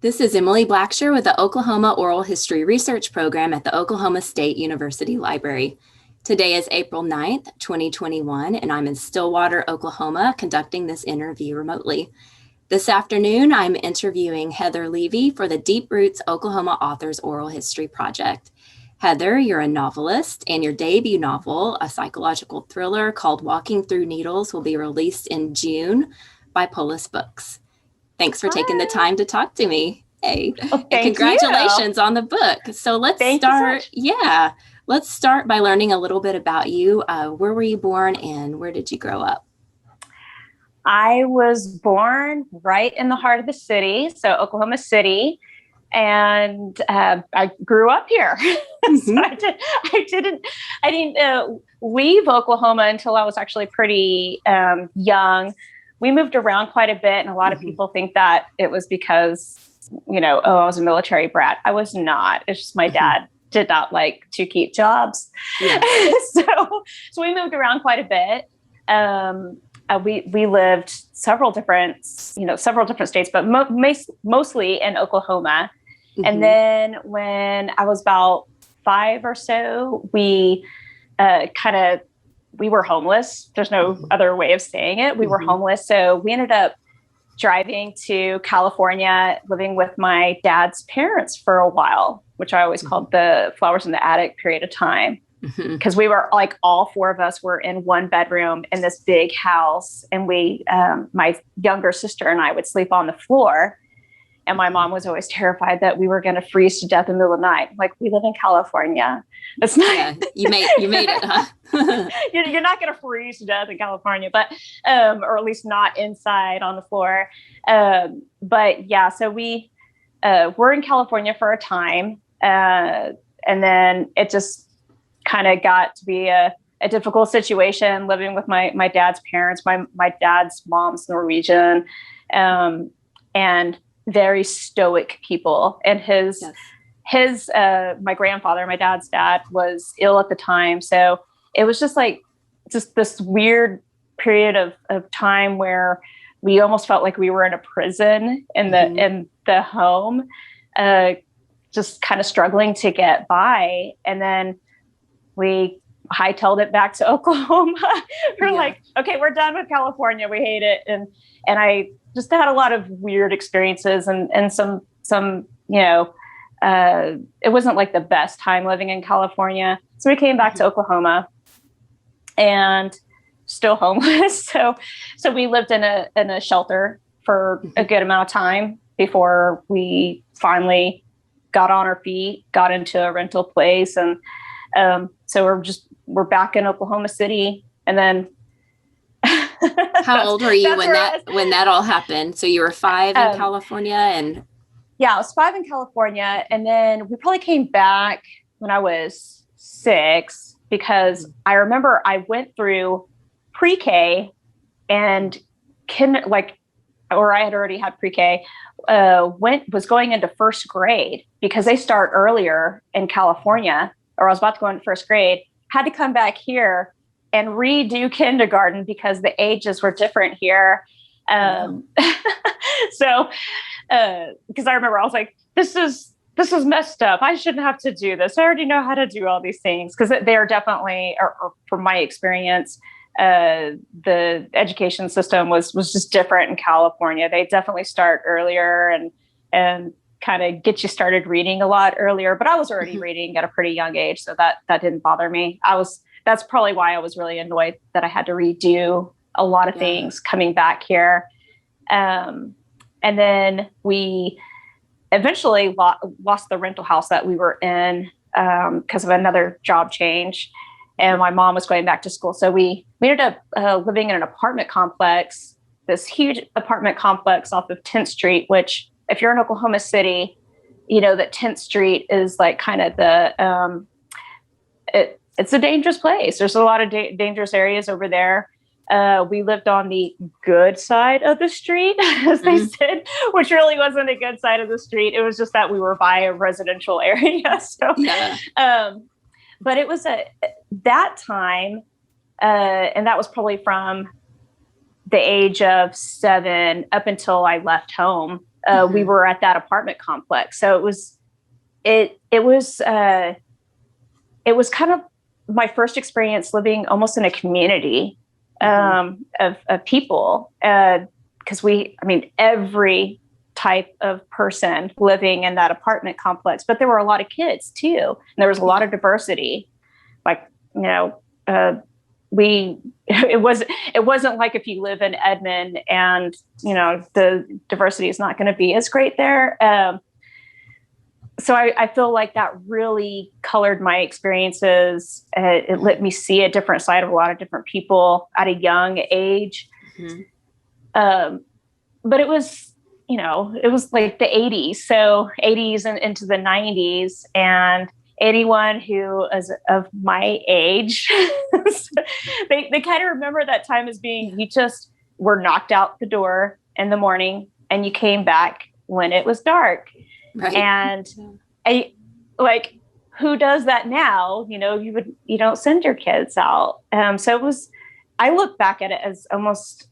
This is Emily Blackshear with the Oklahoma Oral History Research Program at the Oklahoma State University Library. Today is April 9th, 2021, and I'm in Stillwater, Oklahoma, conducting this interview remotely. This afternoon, I'm interviewing Heather Levy for the Deep Roots Oklahoma Authors Oral History Project. Heather, you're a novelist, and your debut novel, a psychological thriller called Walking Through Needles, will be released in June by Polis Books. Thanks for taking the time to talk to me. Hey, well, and congratulations on the book. So let's start. Let's start by learning a little bit about you. Where were you born and where did you grow up? I was born right in the heart of the city, so Oklahoma City, and I grew up here. So I didn't leave Oklahoma until I was actually pretty young. We moved around quite a bit, and a lot of people think that it was because, I was a military brat. I was not. It's just my dad did not like to keep jobs. Yeah. So we moved around quite a bit. We lived several different states, but mostly in Oklahoma. Mm-hmm. And then when I was about 5 or so, we were homeless. There's no other way of saying it. We were homeless. So we ended up driving to California, living with my dad's parents for a while, which I always called the flowers in the attic period of time. Because we were like, all 4 of us were in one bedroom in this big house. And my younger sister and I would sleep on the floor. And my mom was always terrified that we were going to freeze to death in the middle of the night. Like, we live in California. It's not. Yeah, you made it, huh? You're not going to freeze to death in California, but or at least not inside on the floor. But yeah, so we were in California for a time, and then it just kind of got to be a difficult situation living with my dad's parents. My dad's mom's Norwegian, and very stoic people. And my grandfather, my dad's dad, was ill at the time. So it was just this weird period of time where we almost felt like we were in a prison in the home, just kind of struggling to get by. And then we hightailed it back to Oklahoma. We're like, okay, we're done with California. We hate it. And I just had a lot of weird experiences and some, it wasn't like the best time living in California. So we came back to Oklahoma and still homeless. So we lived in a shelter for a good amount of time before we finally got on our feet, got into a rental place. And so we're back in Oklahoma City. And then how old were you when that all happened? So you were 5 in California, and I was 5 in California, and then we probably came back when I was 6, because I remember I went through pre-K and I had already had pre-K. Was going into first grade because they start earlier in California, or I was about to go into first grade. Had to come back here and redo kindergarten because the ages were different here. So, because I remember I was like, this is messed up. I shouldn't have to do this. I already know how to do all these things, because they are definitely, or from my experience, the education system was just different in California. They definitely start earlier and kind of get you started reading a lot earlier. But I was already reading at a pretty young age, so that didn't bother me. That's probably why I was really annoyed that I had to redo a lot of things coming back here. And then we eventually lost the rental house that we were in because of another job change. And my mom was going back to school. So we ended up living in an apartment complex, this huge apartment complex off of 10th Street, which if you're in Oklahoma City, that 10th Street is like kind of it's a dangerous place. There's a lot of dangerous areas over there. We lived on the good side of the street, as they said, which really wasn't a good side of the street. It was just that we were by a residential area. So, but it was that time, and that was probably from the age of 7 up until I left home. we were at that apartment complex. So it was kind of my first experience living almost in a community of people, because every type of person living in that apartment complex, but there were a lot of kids too, and there was a lot of diversity. Like, it wasn't like if you live in Edmond and the diversity is not going to be as great there. So I feel like that really colored my experiences. It let me see a different side of a lot of different people at a young age. But it was like the 80s. So 80s and into the 90s, and anyone who is of my age, they kind of remember that time as being, you just were knocked out the door in the morning and you came back when it was dark. Right. And who does that now? You don't send your kids out. So I look back at it as almost,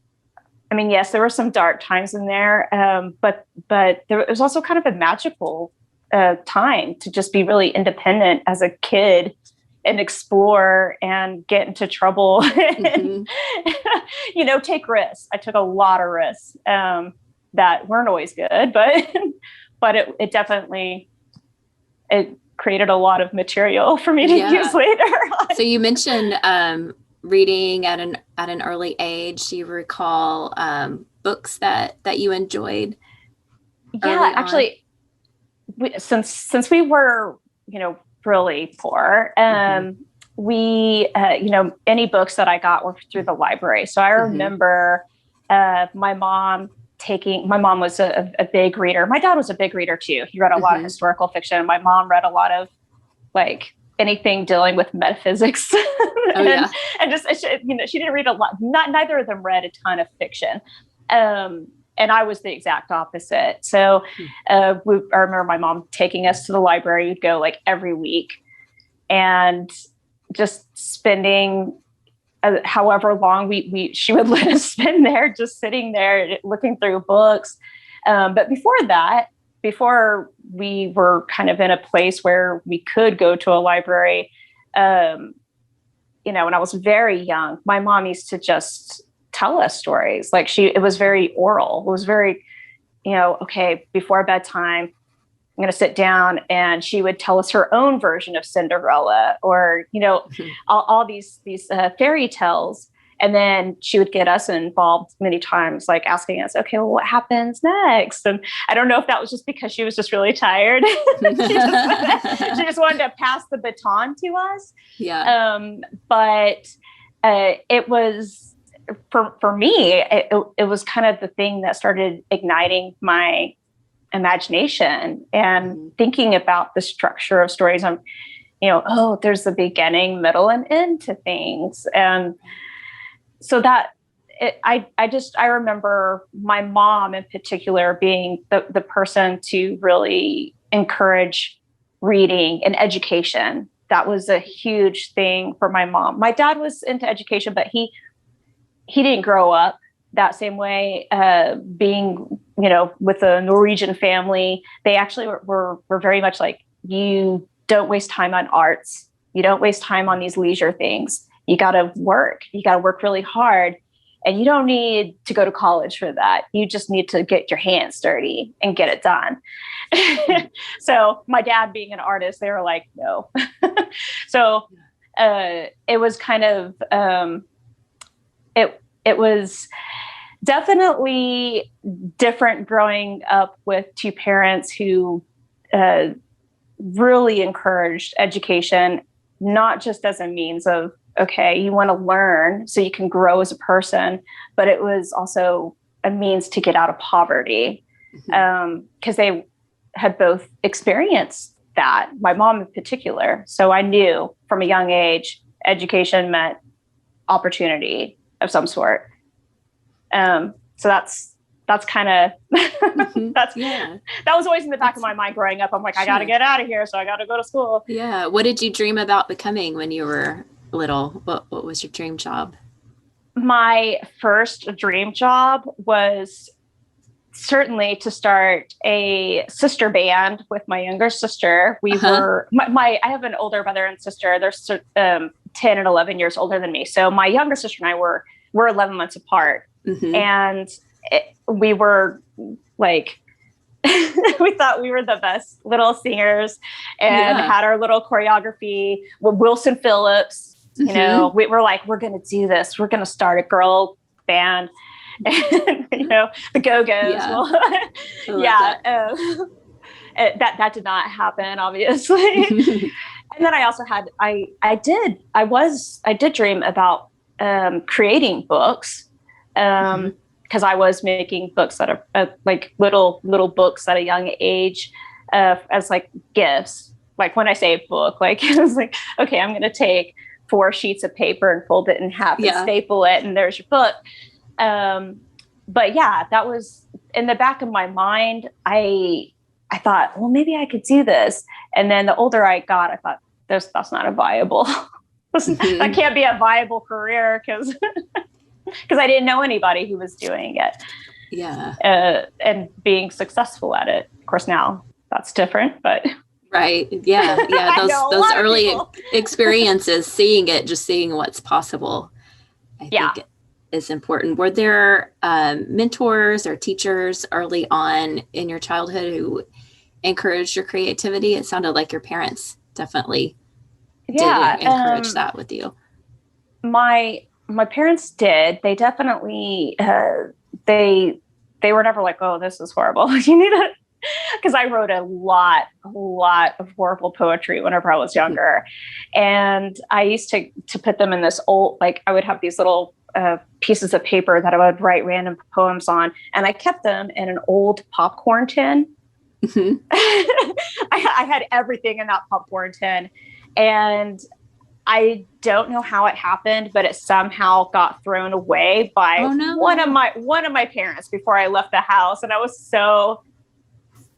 yes, there were some dark times in there. But there was also kind of a magical time to just be really independent as a kid and explore and get into trouble and, take risks. I took a lot of risks that weren't always good, but it definitely, it created a lot of material for me to use later on. So you mentioned reading at an early age. Do you recall books that you enjoyed? Yeah, actually, since we were, really poor, we, any books that I got were through the library. So I remember my mom was a big reader. My dad was a big reader too. He read a lot of historical fiction. My mom read a lot of anything dealing with metaphysics. And just, she didn't read a lot. Neither of them read a ton of fiction. And I was the exact opposite. So I remember my mom taking us to the library. We'd go every week and just spending however long she would let us spend there, just sitting there looking through books. But before we were kind of in a place where we could go to a library, when I was very young, my mom used to just tell us stories. It was very oral. It was very, okay, before bedtime, I'm going to sit down, and she would tell us her own version of Cinderella, or, all these fairy tales. And then she would get us involved many times, asking us, okay, well, what happens next? And I don't know if that was just because she was just really tired. she just wanted to pass the baton to us. Yeah. But it was, for me, it was kind of the thing that started igniting my imagination and thinking about the structure of stories. I'm, there's the beginning, middle, and end to things. And so I remember my mom in particular being the person to really encourage reading and education. That was a huge thing for my mom. My dad was into education, but he didn't grow up that same way, being, with a Norwegian family. They actually were very much you don't waste time on arts. You don't waste time on these leisure things. You got to work. You got to work really hard. And you don't need to go to college for that. You just need to get your hands dirty and get it done. So my dad being an artist, they were like, no. So it was kind of, it was definitely different growing up with two parents who really encouraged education, not just as a means of, okay, you want to learn so you can grow as a person, but it was also a means to get out of poverty, because they had both experienced that, my mom in particular. So I knew from a young age, education meant opportunity of some sort. So that's kind of, that was always in the back of my mind growing up. I'm like, I got to get out of here. So I got to go to school. Yeah. What did you dream about becoming when you were little? What was your dream job? My first dream job was certainly to start a sister band with my younger sister. We were, I have an older brother and sister. They're 10 and 11 years older than me. So my younger sister and I were 11 months apart. And we were like, we thought we were the best little singers and had our little choreography with Wilson Phillips. You know, we were like, we're going to do this. We're going to start a girl band. And, you know, the Go-Go's. That did not happen, obviously. And then I also had, I did dream about creating books. Because I was making books that are like little books at a young age, as like gifts. Like when I say book, like it was like, okay, I'm going to take 4 sheets of paper and fold it in half and staple it, and there's your book. But yeah, that was in the back of my mind. I thought, well, maybe I could do this. And then the older I got, I thought, that's not a viable. That can't be a viable career because I didn't know anybody who was doing it. Yeah. And being successful at it. Of course, now that's different, but. Right. Yeah. Those early experiences, seeing what's possible, I think is important. Were there mentors or teachers early on in your childhood who encouraged your creativity? It sounded like your parents definitely did encourage that with you. My parents did. They definitely, they were never like, oh, this is horrible. You need to, because I wrote a lot of horrible poetry whenever I was younger. And I used to put them in this old, like I would have these little pieces of paper that I would write random poems on. And I kept them in an old popcorn tin. I had everything in that popcorn tin. And I don't know how it happened, but it somehow got thrown away by one of my parents before I left the house. And I was so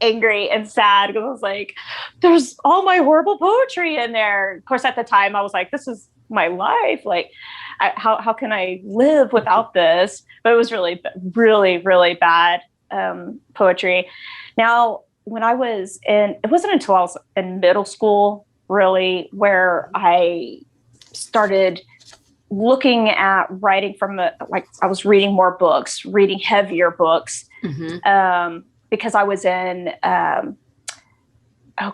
angry and sad because I was like, there's all my horrible poetry in there. Of course, at the time I was like, this is my life. Like, how can I live without this? But it was really, really, really bad poetry. Now, when I was it wasn't until I was in middle school, really, where I started looking at writing from I was reading more books, reading heavier books, because I was in, oh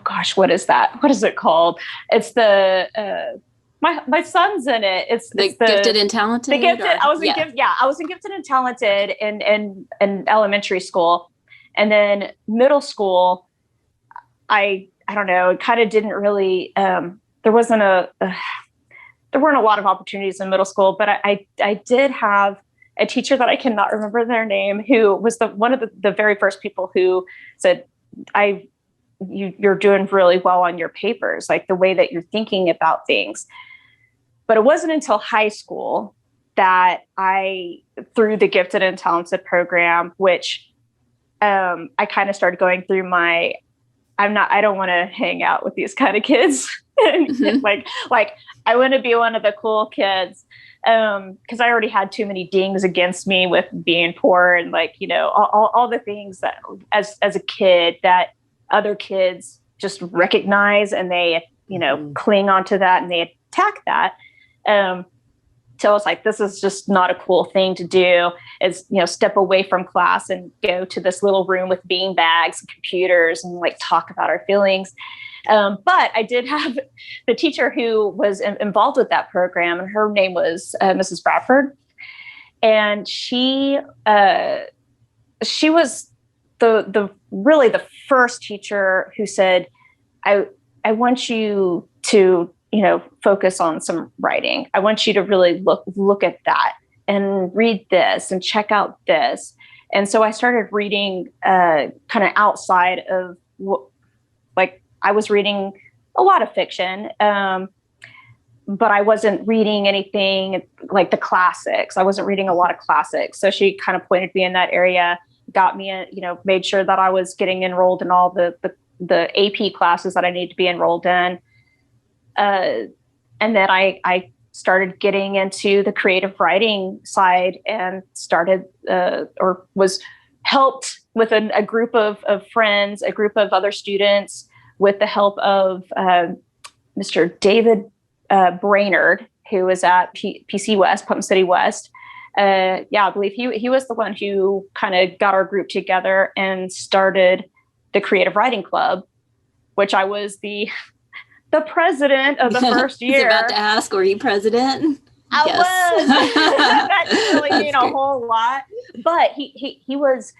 gosh, what is that? What is it called? It's the, my son's in it. It's the Gifted and Talented. I was in Gifted and Talented in elementary school, and then middle school. I don't know. It kind of didn't really. There wasn't there weren't a lot of opportunities in middle school, but I did have a teacher that I cannot remember their name, who was one of the very first people who said, you're doing really well on your papers, like the way that you're thinking about things. But it wasn't until high school that through the Gifted and Talented program, which I kind of started going through I don't want to hang out with these kind of kids. like I want to be one of the cool kids. Because I already had too many dings against me with being poor and all the things that as a kid that other kids just recognize, and they cling onto that and they attack that. So I was like, this is just not a cool thing to do, is step away from class and go to this little room with bean bags and computers and talk about our feelings. But I did have the teacher who was involved with that program, and her name was Mrs. Bradford. And she was really the first teacher who said, I want you to, focus on some writing. I want you to really look at that and read this and check out this. And so I started reading kind of outside of I was reading a lot of fiction, but I wasn't reading anything like the classics. I wasn't reading a lot of classics. So she kind of pointed me in that area, got me in, made sure that I was getting enrolled in all the AP classes that I need to be enrolled in. And then I started getting into the creative writing side and started or was helped with a group of friends, a group of other students, with the help of Mr. David Brainerd, who was at PC West, Putnam City West. I believe he was the one who kind of got our group together and started the Creative Writing Club, which I was the president of the first year. I was about to ask, were you president? I was. That didn't really mean a whole lot, but he was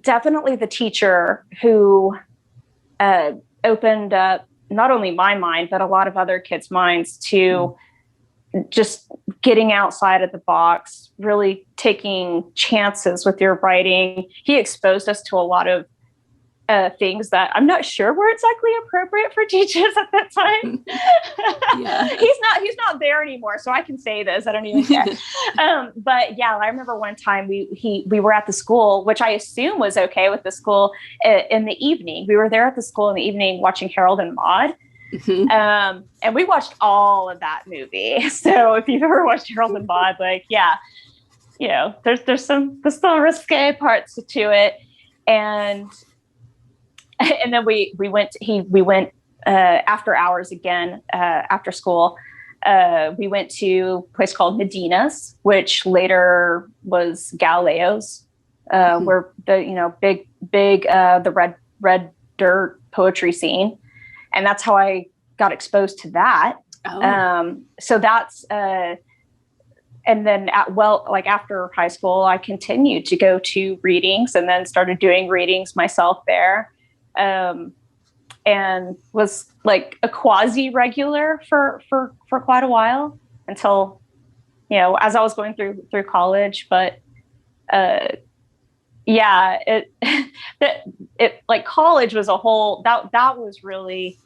definitely the teacher who opened up not only my mind, but a lot of other kids' minds to just getting outside of the box, really taking chances with your writing. He exposed us to a lot of things that I'm not sure were exactly appropriate for teachers at that time. Yeah. He's not there anymore, so I can say this. I don't even care. But yeah, I remember one time we were at the school, which I assume was okay with the school, in the evening. We were there at the school in the evening watching Harold and Maude. Mm-hmm. And we watched all of that movie. So if you've ever watched Harold and Maude, like, yeah, you know, there's some risque parts to it. And then we went after hours again, after school. We went to a place called Medina's, which later was Galileo's, where the the red dirt poetry scene. And that's how I got exposed to that. Oh. So that's, and then after high school, I continued to go to readings and then started doing readings myself there. And was like a quasi regular for quite a while until, you know, as I was going through college, but, it like college was a whole, that was really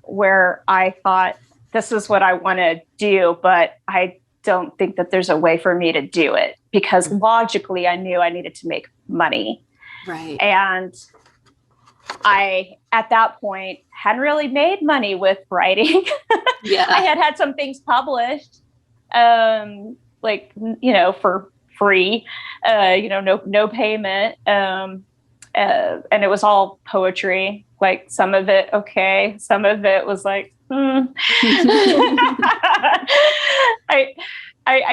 where I thought, this is what I want to do, but I don't think that there's a way for me to do it, because logically I knew I needed to make money. Right. And I, at that point, hadn't really made money with writing. Yeah. I had some things published, for free, no payment. And it was all poetry. Like, some of it, okay. Some of it was like, I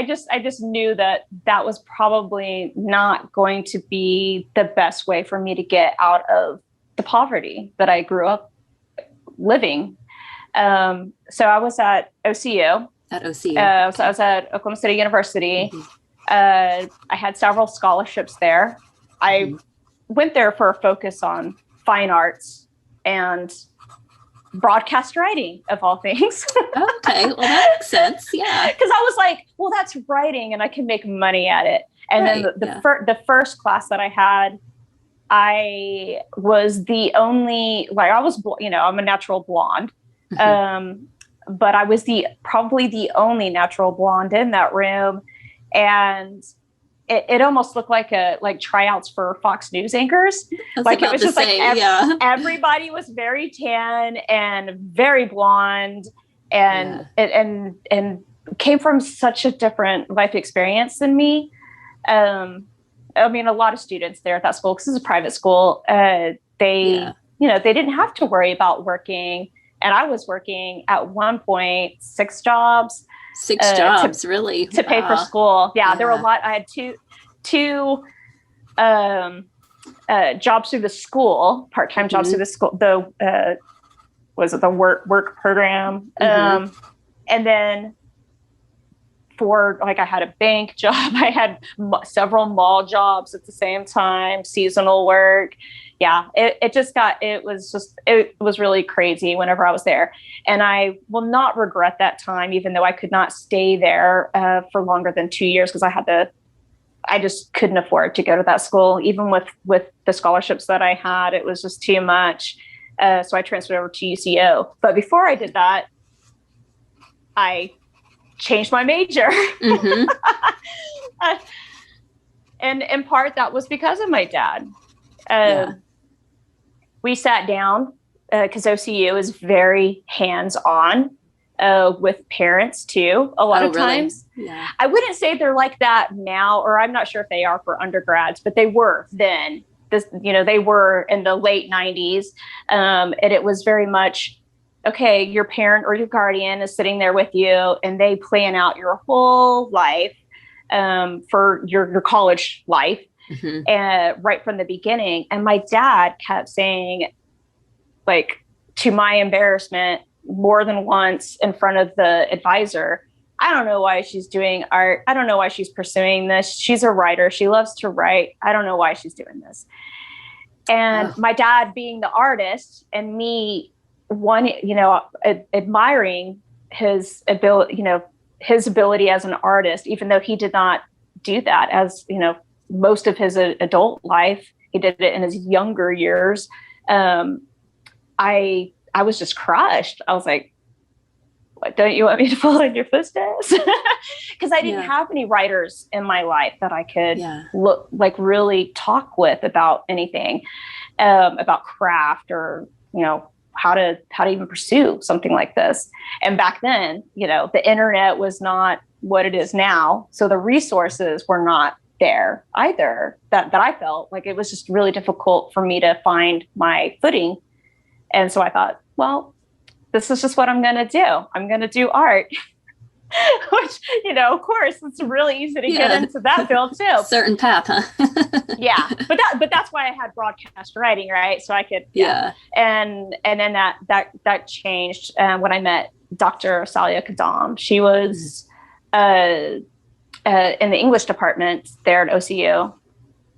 just knew that was probably not going to be the best way for me to get out of the poverty that I grew up living. So I was at OCU. So I was at Oklahoma City University. Mm-hmm. I had several scholarships there. I went there for a focus on fine arts and broadcast writing, of all things. Okay, well, that makes sense. Yeah, because I was like, well, that's writing, and I can make money at it. And right, then the first class that I had, I was the only, like, I was, I'm a natural blonde, but I was probably the only natural blonde in that room, and it almost looked like tryouts for Fox News anchers. Like, it was just everybody was very tan and very blonde, and and came from such a different life experience than me. I mean, a lot of students there at that school, because it's a private school, they didn't have to worry about working. And I was working at one point 6 jobs. 6 jobs, really? To pay for school. Yeah, there were a lot. I had two jobs through the school, part-time jobs through the school. Was it the work program? Mm-hmm. And then I had a bank job. I had several mall jobs at the same time, seasonal work. Yeah, it was really crazy whenever I was there. And I will not regret that time, even though I could not stay there for longer than 2 years, because I just couldn't afford to go to that school. Even with the scholarships that I had, it was just too much. So I transferred over to UCO. But before I did that, I changed my major. Mm-hmm. And in part, that was because of my dad. We sat down, because OCU is very hands-on with parents too. A lot of times. Yeah. I wouldn't say they're like that now, or I'm not sure if they are for undergrads, but they were then. this, they were in the late 90s. And it was very much, okay, your parent or your guardian is sitting there with you and they plan out your whole life, for your college life, right from the beginning. And my dad kept saying, like, to my embarrassment, more than once in front of the advisor, I don't know why she's doing art. I don't know why she's pursuing this. She's a writer. She loves to write. I don't know why she's doing this. And my dad being the artist and me, admiring his ability as an artist, even though he did not do that as, most of his adult life. He did it in his younger years. I was just crushed. I was like, what, don't you want me to follow in your footsteps? Because I didn't have any writers in my life that I could really talk with about anything, about craft or, how to even pursue something like this. And back then, the internet was not what it is now. So the resources were not there either, that I felt like it was just really difficult for me to find my footing. And so I thought, well, this is just what I'm going to do. I'm going to do art, which, of course, it's really easy to get into that field too. Certain path, huh? Yeah. But that's why I had broadcast writing, right? So I could, And then that changed when I met Dr. Salia Kadam. She was in the English department there at OCU.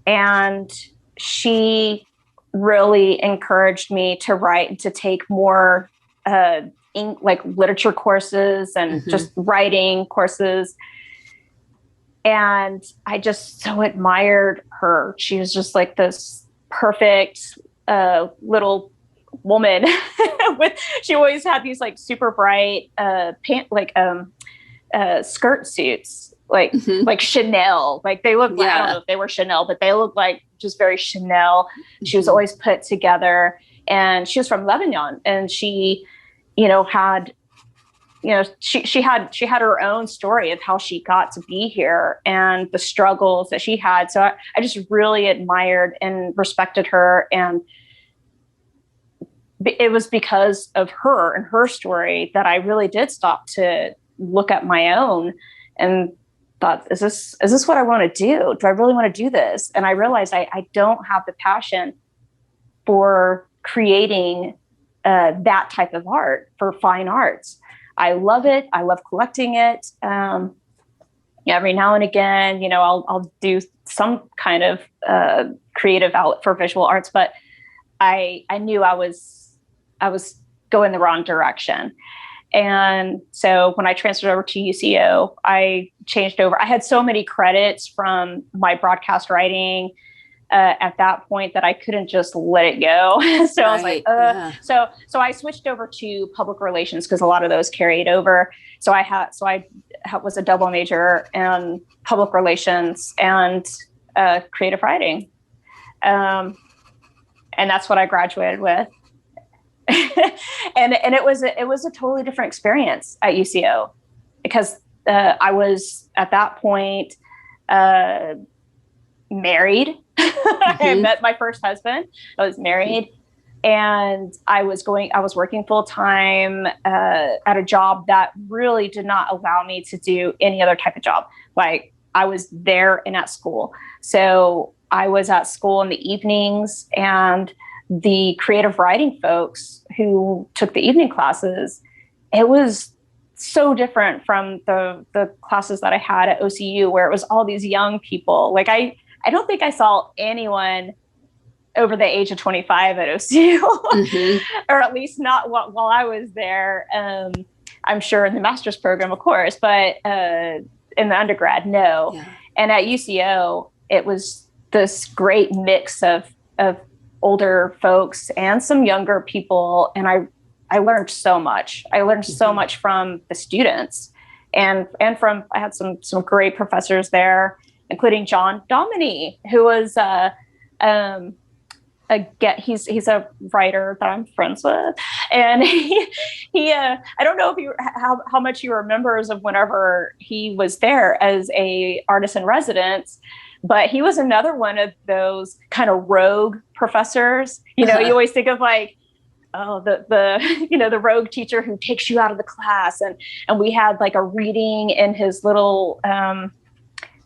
And she really encouraged me to write and to take more literature courses and just writing courses. And I just so admired her. She was just like this perfect little woman she always had these like super bright skirt suits, like Chanel, like they look like, I don't know if they were Chanel, but they look like just very Chanel. She was always put together, and she was from Lebanon, and she had her own story of how she got to be here and the struggles that she had. So I just really admired and respected her. And it was because of her and her story that I really did stop to look at my own and thought, is this what I want to do? Do I really want to do this? And I realized I don't have the passion for creating that type of art, for fine arts. I love it. I love collecting it. Every now and again, I'll do some kind of creative outlet for visual arts, but I knew I was going the wrong direction. And so when I transferred over to UCO, I changed over. I had so many credits from my broadcast writing at that point that I couldn't just let it go. So I was like, so I switched over to public relations because a lot of those carried over. So I was a double major in public relations and creative writing. And that's what I graduated with. and it was a totally different experience at UCO because I was at that point married. I met my first husband. I was married, and I was working full time at a job that really did not allow me to do any other type of job. Like I was there and at school. So I was at school in the evenings, and the creative writing folks who took the evening classes, it was so different from the classes that I had at OCU, where it was all these young people. Like I don't think I saw anyone over the age of 25 at OCU, or at least not while I was there. I'm sure in the master's program, of course, but in the undergrad, no. Yeah. And at UCO, it was this great mix of older folks and some younger people. And I learned so much. I learned so much from the students and I had some great professors there, including John Dominy, who was he's a writer that I'm friends with. And he I don't know if how much he remembers of whenever he was there as a artist in residence, But he was another one of those kind of rogue professors. You always think of like, oh, the rogue teacher who takes you out of the class. And we had like a reading in his little,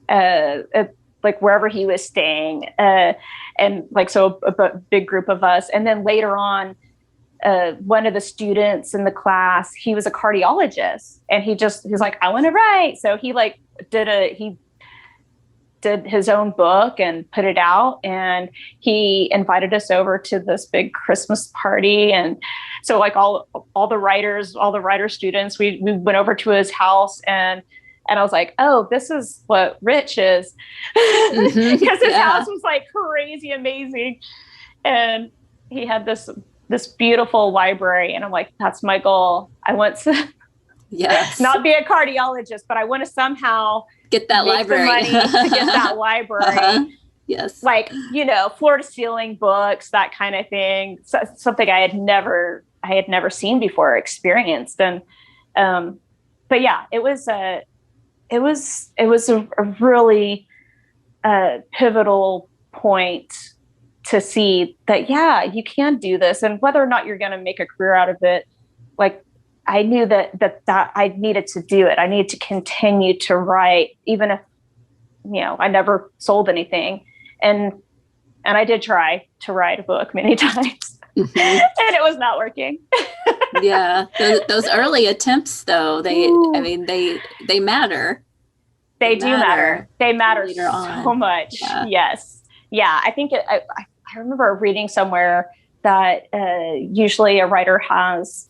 like wherever he was staying. And like, so a big group of us. And then later on, one of the students in the class, he was a cardiologist, and he's like, I want to write. So he like he did his own book and put it out, and he invited us over to this big Christmas party. And so like all the writer students, we went over to his house, and I was like, oh, this is what Rich is. Because his house was like crazy amazing. And he had this beautiful library. And I'm like, that's my goal. I want to not be a cardiologist, but I want to somehow get that library. Money to get that library. Yes. Like, floor to ceiling books, that kind of thing. So, something I had never seen before, or experienced. And, but yeah, it was a really pivotal point to see that, yeah, you can do this. And whether or not you're going to make a career out of it, like, I knew that I needed to do it. I needed to continue to write, even if, I never sold anything. And I did try to write a book many times, and it was not working. Yeah. Those early attempts though, they matter. They do matter. They matter so much. Yeah. Yes. Yeah. I think I remember reading somewhere that usually a writer has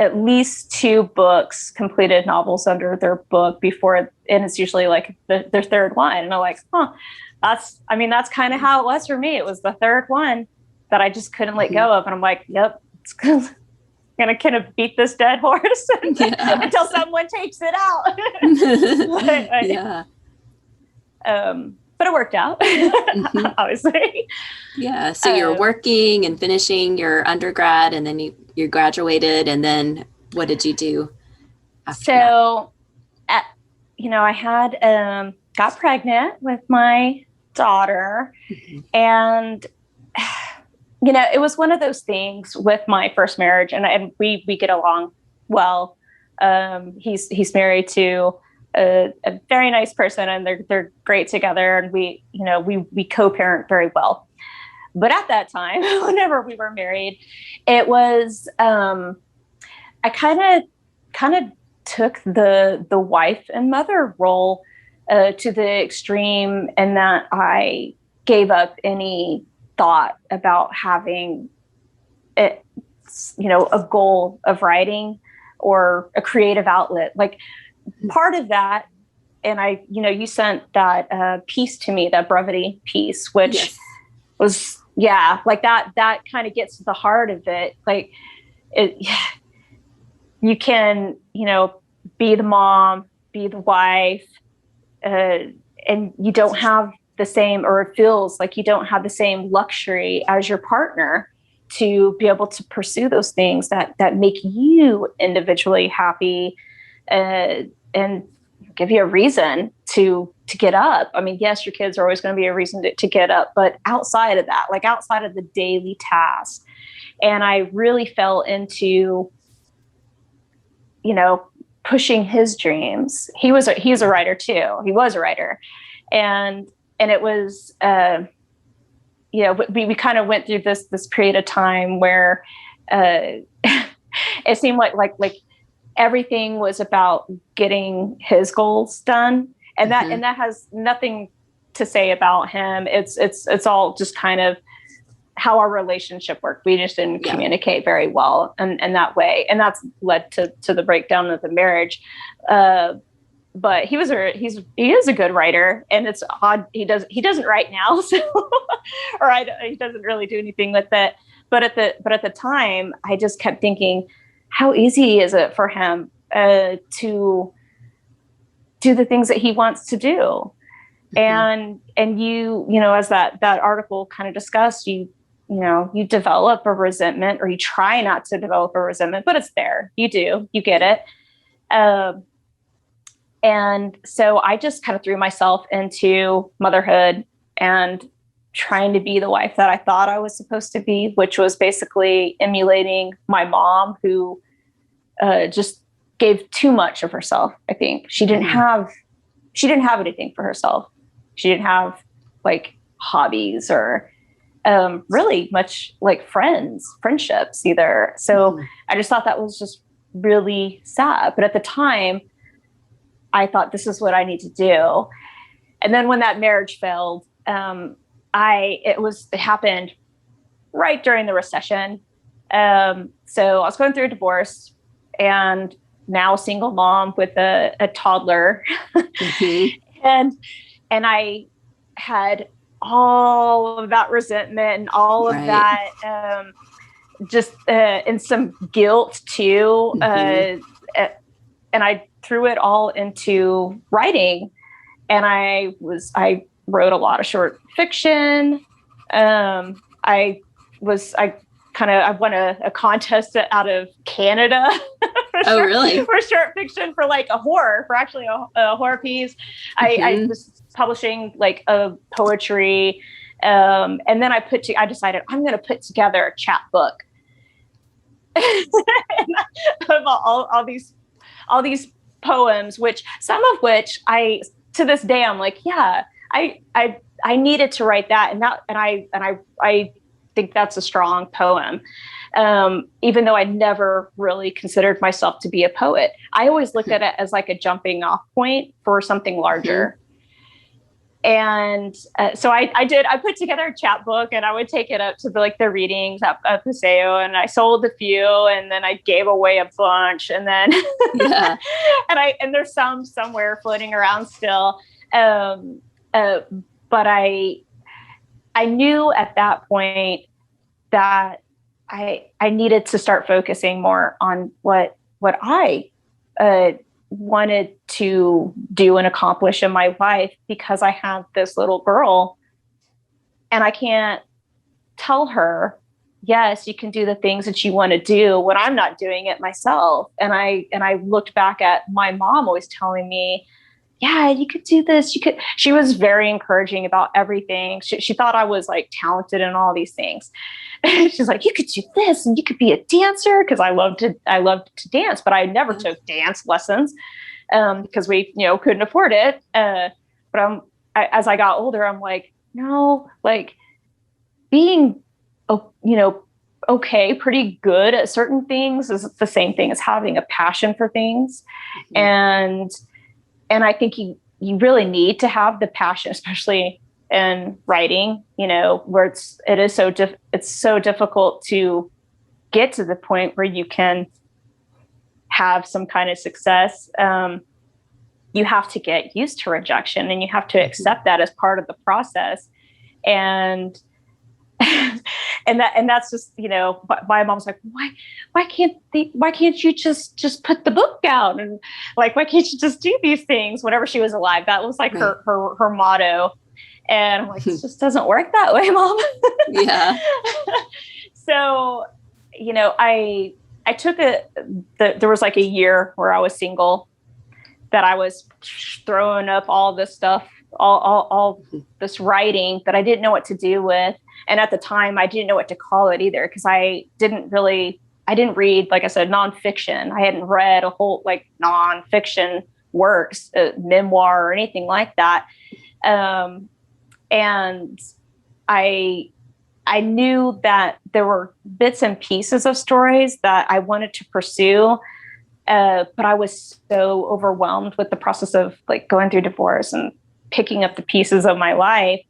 at least 2 books, completed novels under their book before, and it's usually like their third one. And I'm like, that's kind of how it was for me. It was the third one that I just couldn't let go of. And I'm like, yep, it's going to kind of beat this dead horse until someone takes it out. But it worked out, obviously. Yeah. So you're working and finishing your undergrad, and then you graduated, and then what did you do after that? I had got pregnant with my daughter, and it was one of those things with my first marriage, and we get along well. He's married to a very nice person, and they're great together, and we co-parent very well. But at that time, whenever we were married, it was I kind of took the wife and mother role to the extreme, and that I gave up any thought about having a goal of writing or a creative outlet. Like, part of that, and you sent that piece to me, that brevity piece, which was, like that kind of gets to the heart of it. Like, you can, be the mom, be the wife, and you don't have the same, or it feels like you don't have the same luxury as your partner to be able to pursue those things that make you individually happy, and give you a reason to get up. I mean, yes, your kids are always going to be a reason to get up, but outside of that, like outside of the daily task. And I really fell into, pushing his dreams. He's a writer too. He was a writer. And it was, we kind of went through this period of time where it seemed like everything was about getting his goals done. And that has nothing to say about him. It's all just kind of how our relationship worked. We just didn't communicate very well in that way. And that's led to the breakdown of the marriage. But he is a good writer, and it's odd. He doesn't write now. So, he doesn't really do anything with it. But at the time, I just kept thinking, how easy is it for him to do the things that he wants to do? And as that article kind of discussed, you develop a resentment, or you try not to develop a resentment, but it's there. You get it. And so I just kind of threw myself into motherhood and trying to be the wife that I thought I was supposed to be, which was basically emulating my mom, who just gave too much of herself. I think she didn't have anything for herself. She didn't have like hobbies or really much like friendships either. So I just thought that was just really sad. But at the time, I thought, this is what I need to do. And then when that marriage failed, it happened right during the recession. So I was going through a divorce, and now a single mom with a toddler. And I had all of that resentment and all of that, and some guilt too. And I threw it all into writing, and I wrote a lot of short fiction. I won a contest out of Canada. Really? For short fiction, for like a horror piece. I was publishing like a poetry. And then I decided I'm going to put together a chapbook of all these poems, some of which to this day, I'm like, yeah, I needed to write that. And I think that's a strong poem. Even though I never really considered myself to be a poet, I always looked at it as like a jumping off point for something larger. And so I put together a chapbook, and I would take it up to the readings at Paseo, and I sold a few, and then I gave away a bunch. And then, and there's some somewhere floating around still. But I knew at that point that I needed to start focusing more on what I wanted to do and accomplish in my life, because I have this little girl, and I can't tell her, yes, you can do the things that you want to do, when I'm not doing it myself. And I looked back at my mom always telling me, yeah, you could do this. She was very encouraging about everything. She thought I was like talented in all these things. She's like, you could do this, and you could be a dancer. Cause I loved to dance, but I never took dance lessons, because we, couldn't afford it. But as I got older, I'm like, no, like being, okay, pretty good at certain things is the same thing as having a passion for things. And I think you really need to have the passion, especially in writing, where it's so difficult to get to the point where you can have some kind of success. You have to get used to rejection, and you have to accept that as part of the process. And that's just, my mom's like, why can't you just put the book down? And like, why can't you just do these things whenever she was alive? That was like her motto. And I'm like, it just doesn't work that way, Mom. Yeah. So, I took there was like a year where I was single, that I was throwing up all this stuff, all this writing that I didn't know what to do with. And at the time, I didn't know what to call it either, because I didn't read, like I said, nonfiction. I hadn't read a whole like nonfiction works, memoir or anything like that. And I knew that there were bits and pieces of stories that I wanted to pursue. But I was so overwhelmed with the process of like going through divorce and picking up the pieces of my life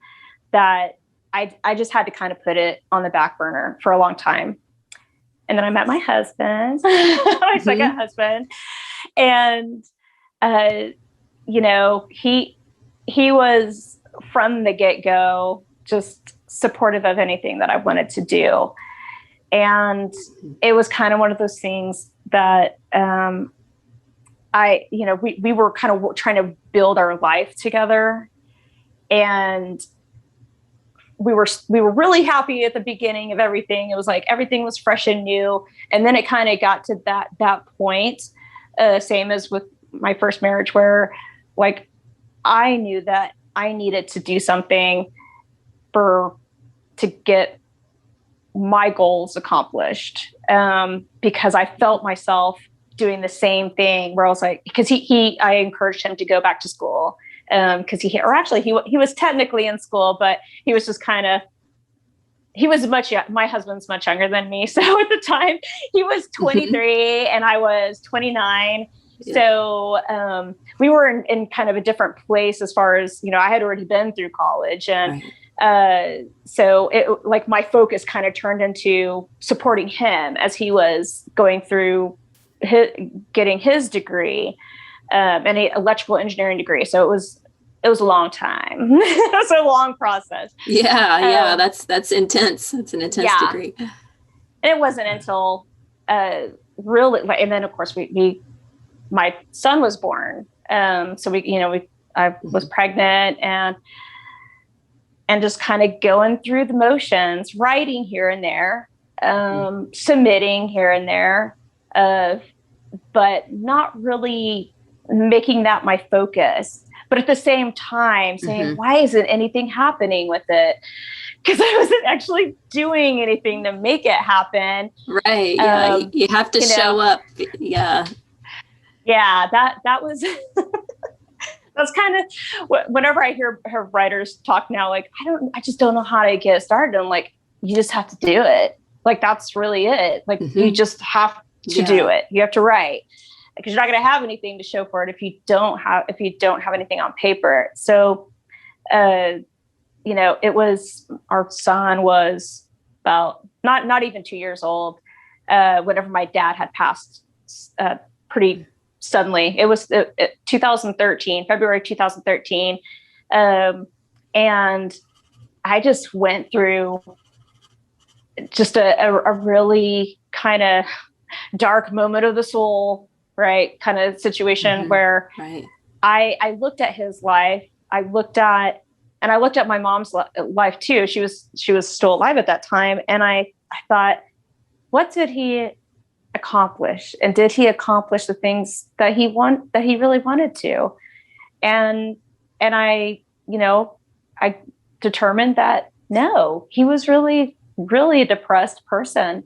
that I just had to kind of put it on the back burner for a long time. And then I met my husband, my second husband. And, he was from the get-go just supportive of anything that I wanted to do. And it was kind of one of those things that we were kind of trying to build our life together. And we were really happy at the beginning of everything. It was like everything was fresh and new. And then it kind of got to that point, same as with my first marriage where like I knew that I needed to do something to get my goals accomplished. Because I felt myself doing the same thing where I was like, because I encouraged him to go back to school. Because he was technically in school, but he was just kind of, my husband's much younger than me. So at the time he was 23 and I was 29. Yeah. So we were in kind of a different place as far as, I had already been through college, and so it, like, my focus kind of turned into supporting him as he was going through getting his degree, and an electrical engineering degree. So it was a long time. It was a long process. Yeah. That's intense. It's an intense degree. And it wasn't until really, and then of course my son was born. So I was pregnant and just kind of going through the motions, writing here and there, submitting here and there, but not really making that my focus. But at the same time saying, why isn't anything happening with it? Because I wasn't actually doing anything to make it happen. Right. Yeah. You have to show up. Yeah. Yeah. That was, that's kind of whenever I hear writers talk now, like, I just don't know how to get started. I'm like, you just have to do it. Like, that's really it. like, you just have to do it. You have to write, because you're not going to have anything to show for it if you don't have anything on paper. So, our son was about not even 2 years old, whenever my dad had passed, pretty suddenly. It was 2013, February 2013. And I just went through just a really kind of dark moment of the soul, right? Kind of situation where I looked at his life. I looked at my mom's life too. She was still alive at that time. And I thought, what did he accomplish? And did he accomplish the things that he really wanted to? And I determined that no, he was really, really a depressed person.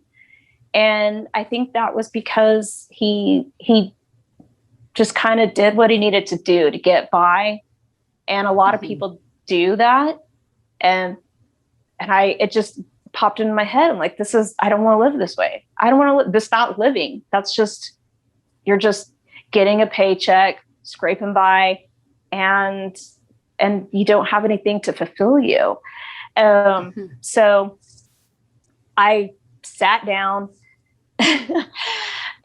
And I think that was because he just kind of did what he needed to do to get by. And a lot of people do that. And it just popped into my head. I'm like, I don't want to live this way. I don't want to live this, not living. That's just, you're just getting a paycheck, scraping by, and you don't have anything to fulfill you. So I sat down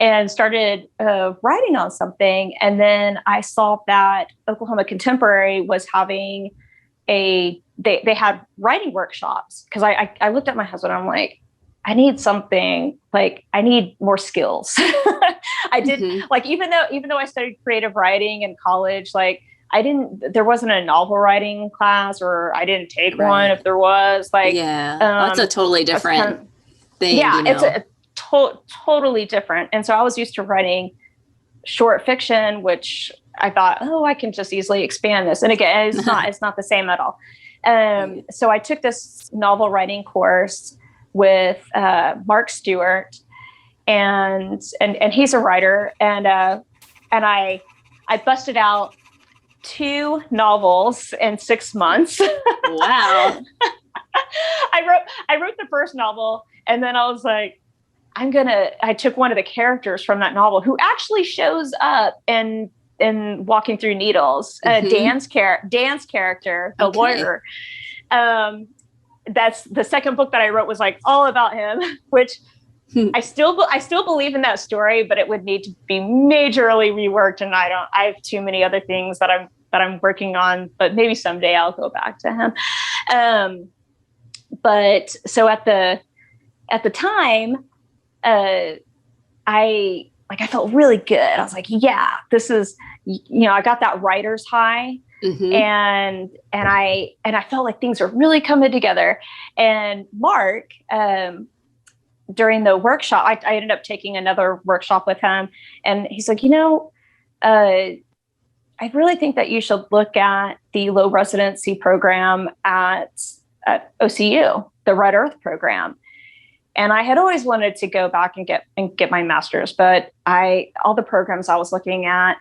and started writing on something. And then I saw that Oklahoma Contemporary was having they had writing workshops. Cause I looked at my husband, I'm like, I need something, like, I need more skills. I did like, even though I studied creative writing in college, like, there wasn't a novel writing class, or I didn't take one if there was, like, that's a totally different thing. Yeah. It's a totally different. And so I was used to writing short fiction, which I thought, I can just easily expand this. And again, it's not the same at all. So I took this novel writing course with Mark Stewart, and he's a writer. And I busted out 2 novels in 6 months. Wow. I wrote the first novel, and then I was like, I took one of the characters from that novel who actually shows up in Walking Through Needles, Dan's character, the lawyer. That's the second book that I wrote, was like all about him, which I still believe in that story, but it would need to be majorly reworked. And I have too many other things that I'm working on, but maybe someday I'll go back to him. But so at the time, I felt really good. I was like, yeah, this is, I got that writer's high, and I felt like things were really coming together. And Mark, during the workshop, I ended up taking another workshop with him, and he's like, I really think that you should look at the low residency program at OCU, the Red Earth program. And I had always wanted to go back and get my master's, but all the programs I was looking at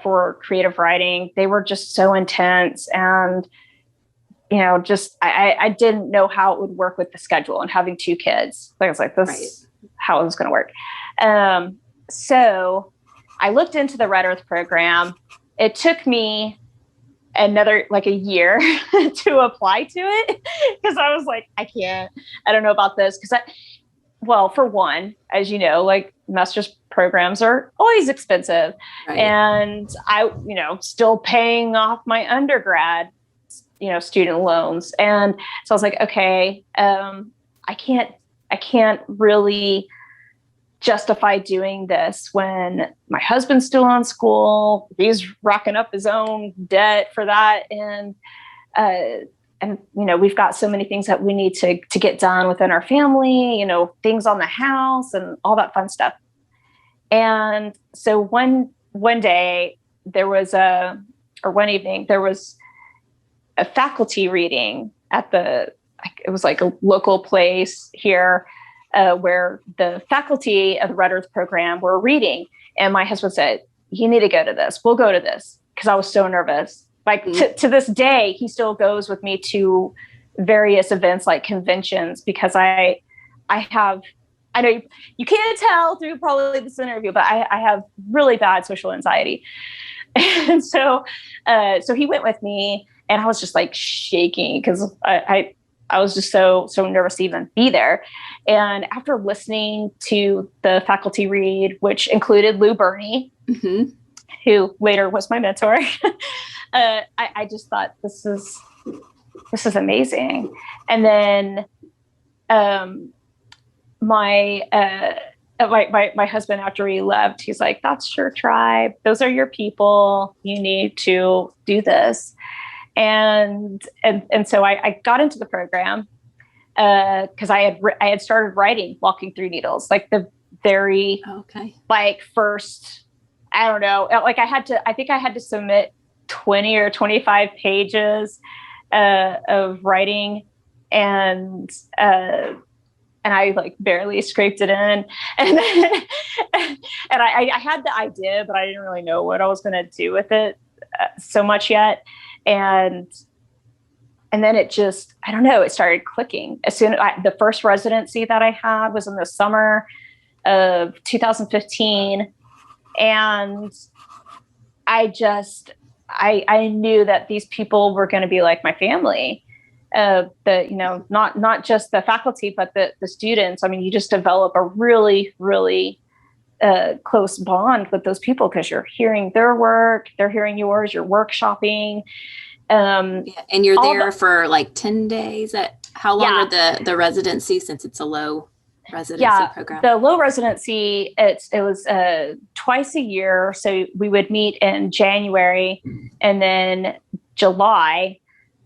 for creative writing, they were just so intense, and just I didn't know how it would work with the schedule and having 2 kids. Like I was like, this is how it was going to work. So I looked into the Red Earth program. It took me another a year to apply to it, because I was like, I don't know about this, because for one, as you know, master's programs are always expensive, and I still paying off my undergrad student loans, and so I was like, okay, I can't really justify doing this when my husband's still on school. He's racking up his own debt for that. And we've got so many things that we need to get done within our family, things on the house and all that fun stuff. And so one day one evening, there was a faculty reading at it was like a local place here, where the faculty of the Red Earth program were reading. And my husband said, you need to go to this. We'll go to this. Because I was so nervous. To this day, he still goes with me to various events like conventions, because I know you can't tell through probably this interview, but I have really bad social anxiety. And so he went with me, and I was just shaking, because I was just so nervous to even be there. And after listening to the faculty read, which included Lou Burney, who later was my mentor, I just thought, this is amazing. And then my husband, after he left, he's like, that's your tribe. Those are your people. You need to do this. And so I got into the program because I had started writing Walking Through Needles, the very first, I don't know, I think I had to submit 20 or 25 pages of writing, and I barely scraped it in, and I had the idea, but I didn't really know what I was going to do with it so much yet. And then it just, I don't know, it started clicking. As soon as the first residency that I had was in the summer of 2015. And I knew that these people were going to be like my family. Not just the faculty, but the students. I mean, you just develop a really, really close bond with those people, because you're hearing their work, they're hearing yours, you're workshopping. And you're there for 10 days. How long are the residency, since it's a low residency program? The low residency, it was twice a year. So we would meet in January and then July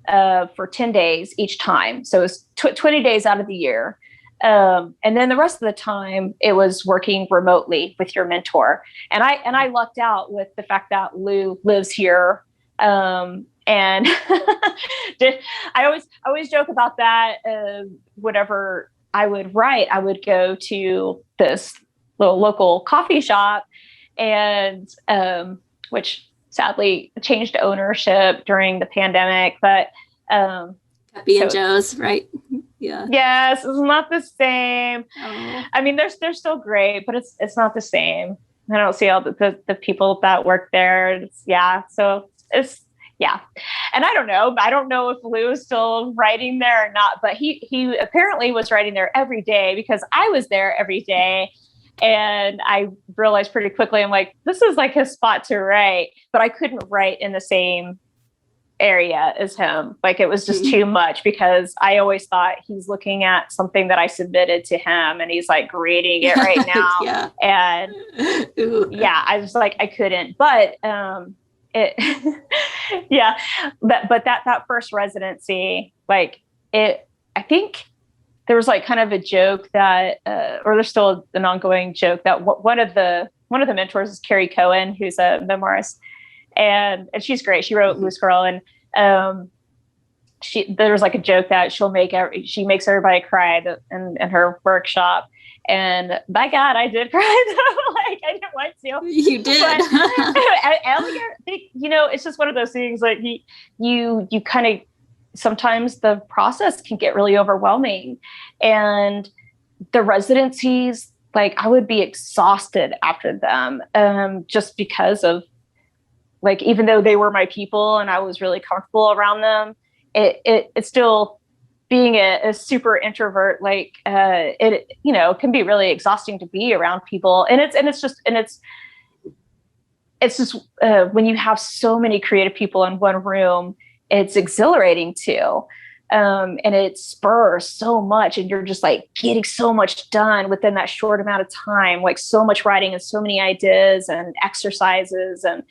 for 10 days each time. So it was 20 days out of the year. And then the rest of the time it was working remotely with your mentor. And I lucked out with the fact that Lou lives here. And I always joke about that. Whenever I would write, I would go to this little local coffee shop, and which sadly changed ownership during the pandemic. But Peppy and Joe's, right? Yeah. Yes, it's not the same. Oh. I mean, they're still great, but it's not the same. I don't see all the people that work there. So it's. Yeah. And I don't know. I don't know if Lou is still writing there or not, but he apparently was writing there every day, because I was there every day. And I realized pretty quickly, I'm like, this is his spot to write, but I couldn't write in the same area as him. It was just too much, because I always thought he's looking at something that I submitted to him and he's grading it right now. Yeah. And I was I couldn't, but, but that first residency, I think there was kind of a joke that, or there's still an ongoing joke that one of the one of the mentors is Carrie Cohen, who's a memoirist, and she's great. She wrote Loose Girl, and there's like a joke that she makes everybody cry in her workshop. And by God, I did cry though. Like I didn't want to. You did. But, it's just one of those things. Like you kind of, sometimes the process can get really overwhelming, and the residencies, like I would be exhausted after them, just because of like, even though they were my people and I was really comfortable around them, it's still, being a super introvert, like it can be really exhausting to be around people, and it's just when you have so many creative people in one room, it's exhilarating too, and it spurs so much, and you're just like getting so much done within that short amount of time, like so much writing and so many ideas and exercises, and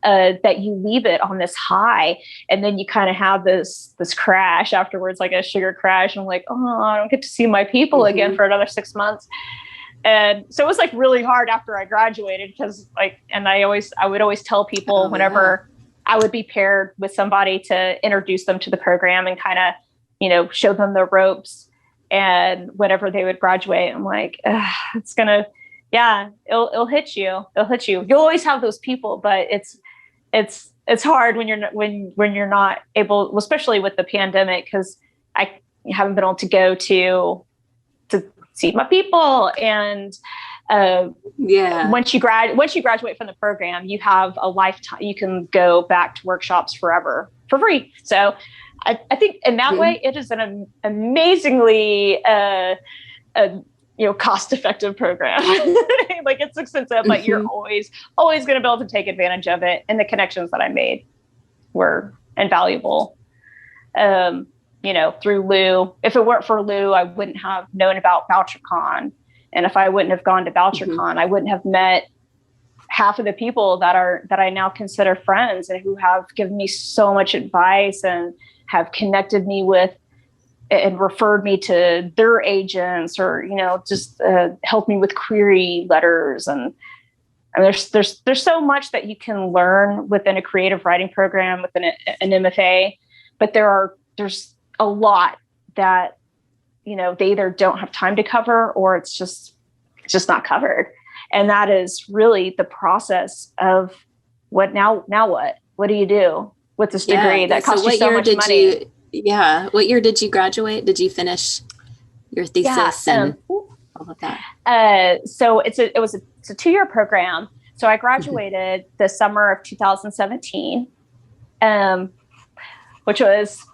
that you leave it on this high, and then you kind of have this crash afterwards, like a sugar crash. And I'm like, oh, I don't get to see my people again for another 6 months. And so it was like really hard after I graduated, because like, and I would always tell people whenever I would be paired with somebody to introduce them to the program and kind of, show them the ropes. And whenever they would graduate, I'm like, it's gonna, it'll hit you. It'll hit you. You'll always have those people, but it's hard when you're not able, especially with the pandemic, because I haven't been able to go to see my people. And once you graduate from the program, you have a lifetime. You can go back to workshops forever for free. So I think in that way, it is an amazingly cost-effective program. Like it's expensive, but you're always going to be able to take advantage of it. And the connections that I made were invaluable. Through Lou. If it weren't for Lou, I wouldn't have known about VoucherCon. And if I wouldn't have gone to VoucherCon, I wouldn't have met half of the people that I now consider friends, and who have given me so much advice and have connected me with and referred me to their agents, or, just helped me with query letters. And there's so much that you can learn within a creative writing program, within an MFA, but there's a lot that, they either don't have time to cover, or it's just not covered. And that is really the process of what do you do with this degree that costs you so much money? What year did you graduate? Did you finish your thesis and all of that? So it's a 2-year program. So I graduated the summer of 2017, which was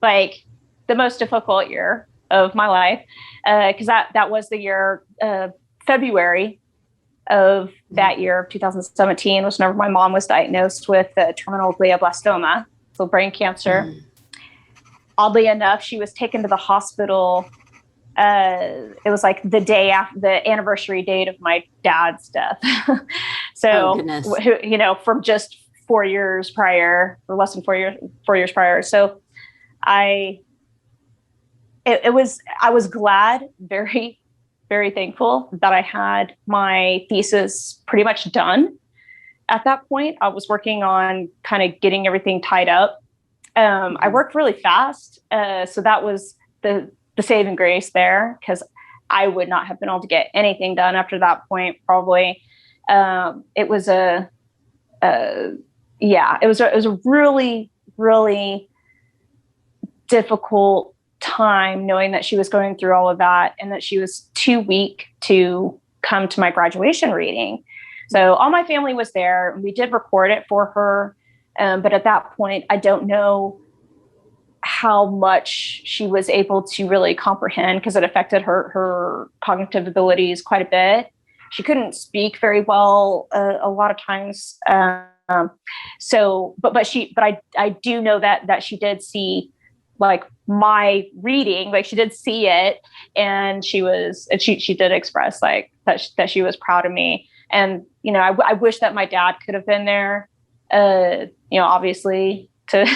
like the most difficult year of my life, because that was the year, February of that year, 2017, was whenever my mom was diagnosed with terminal glioblastoma, so brain cancer. Oddly enough, she was taken to the hospital. It was like the day after the anniversary date of my dad's death. So, from just 4 years prior, or less than 4 years prior. So I was glad, very, very thankful that I had my thesis pretty much done. At that point, I was working on kind of getting everything tied up. I worked really fast. So that was the saving grace there, because I would not have been able to get anything done after that point, probably. It was a really, really difficult time, knowing that she was going through all of that, and that she was too weak to come to my graduation reading. So all my family was there, and we did record it for her. But at that point, I don't know how much she was able to really comprehend, because it affected her cognitive abilities quite a bit. She couldn't speak very well a lot of times. But I do know that she did see like my reading, like she did see it, and she did express like that she was proud of me. And, I wish that my dad could have been there, obviously, to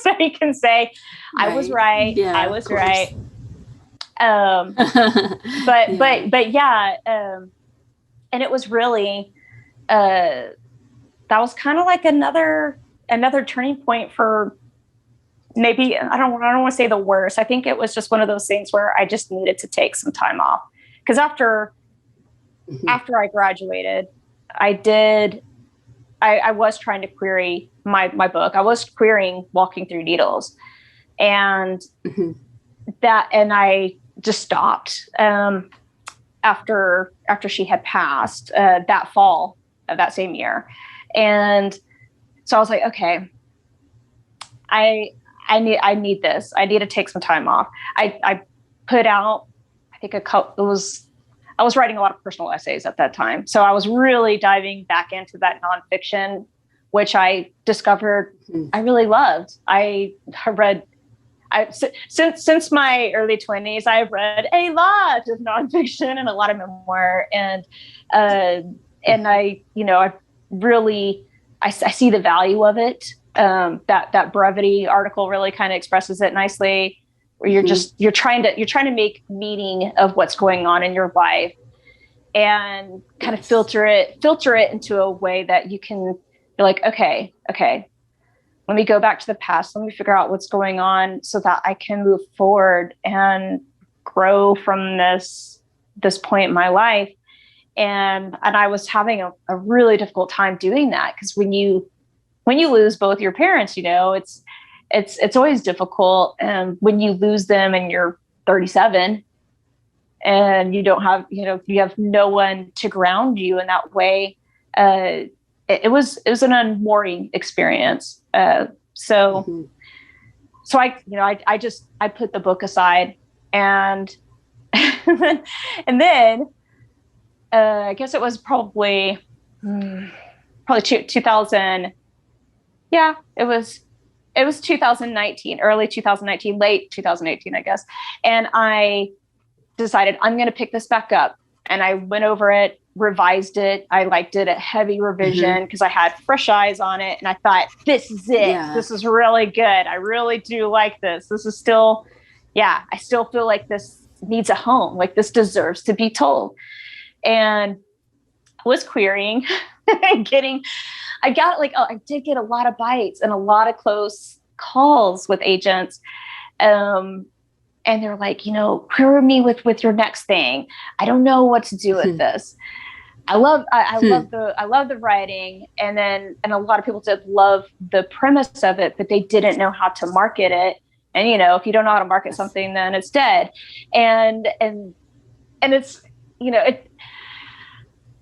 so he can say, right. I was right. Yeah, I was right. But yeah. it was really, that was kind of like another turning point for maybe, I don't want to say the worst. I think it was just one of those things where I just needed to take some time off. Because after I graduated, I was trying to query my book. I was querying Walking Through Needles, and I just stopped after she had passed that fall of that same year. And so I was like, okay, I need this. I need to take some time off. I put out, I think I was writing a lot of personal essays at that time. So I was really diving back into that nonfiction, which I discovered I really loved. Since my early 20s, I've read a lot of nonfiction and a lot of memoir. And I see the value of it. That brevity article really kind of expresses it nicely, where you're trying to make meaning of what's going on in your life, and kind of filter it into a way that you can be like, okay, let me go back to the past. Let me figure out what's going on so that I can move forward and grow from this point in my life. And I was having a really difficult time doing that, because when you lose both your parents, it's always difficult. And when you lose them and you're 37 and you don't have, you have no one to ground you in that way, it was an unmooring experience. So I put the book aside, and and then I guess it was probably 2000. Yeah, it was 2019, early 2019, late 2018, I guess. And I decided I'm going to pick this back up. And I went over it, revised it. I did a heavy revision because I had fresh eyes on it. And I thought, this is it. Yeah. This is really good. I really do like this. This is still, I still feel like this needs a home. Like, this deserves to be told. And I was querying and I did get a lot of bites and a lot of close calls with agents. And they're like, query me with your next thing. I don't know what to do with this. I love the writing. And a lot of people did love the premise of it, but they didn't know how to market it. And, if you don't know how to market something, then it's dead. And it's,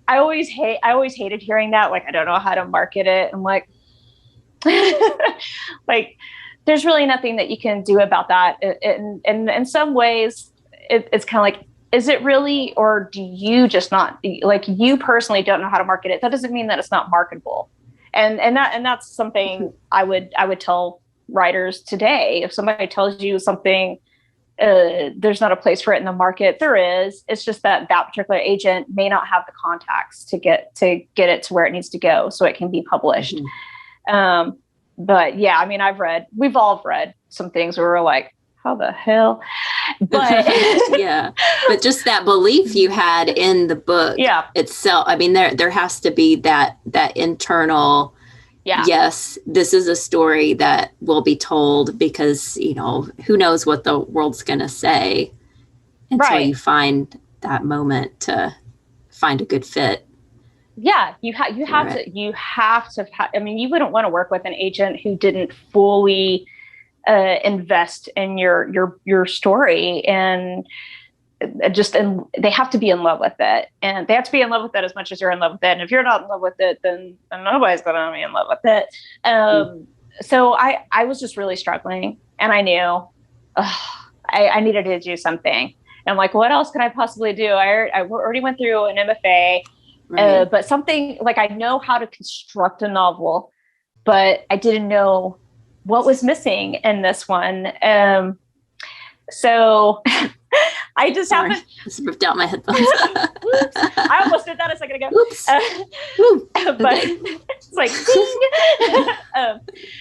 I always hated hearing that. Like, I don't know how to market it. I'm like, there's really nothing that you can do about that. And in some ways it's kind of like, is it really, or do you just not, like, you personally don't know how to market it? That doesn't mean that it's not marketable. And that's something I would tell writers today. If somebody tells you something, there's not a place for it in the market, there is. It's just that particular agent may not have the contacts to get it to where it needs to go so it can be published. But yeah, I mean, we've all read some things where we're like, how the hell? But yeah, but just that belief you had in the book itself. I mean, there has to be that internal, yes, this is a story that will be told, because, who knows what the world's going to say until you find that moment to find a good fit. Yeah, you have to. I mean, you wouldn't want to work with an agent who didn't fully invest in your story, and they have to be in love with it, and they have to be in love with it as much as you're in love with it. And if you're not in love with it, then nobody's going to be in love with it. So I was just really struggling, and I knew I needed to do something. And I'm like, what else can I possibly do? I already went through an MFA. Right. But something like, I know how to construct a novel, but I didn't know what was missing in this one. So I just happened. Just ripped out my headphones. I almost did that a second ago. Oops. But it's like,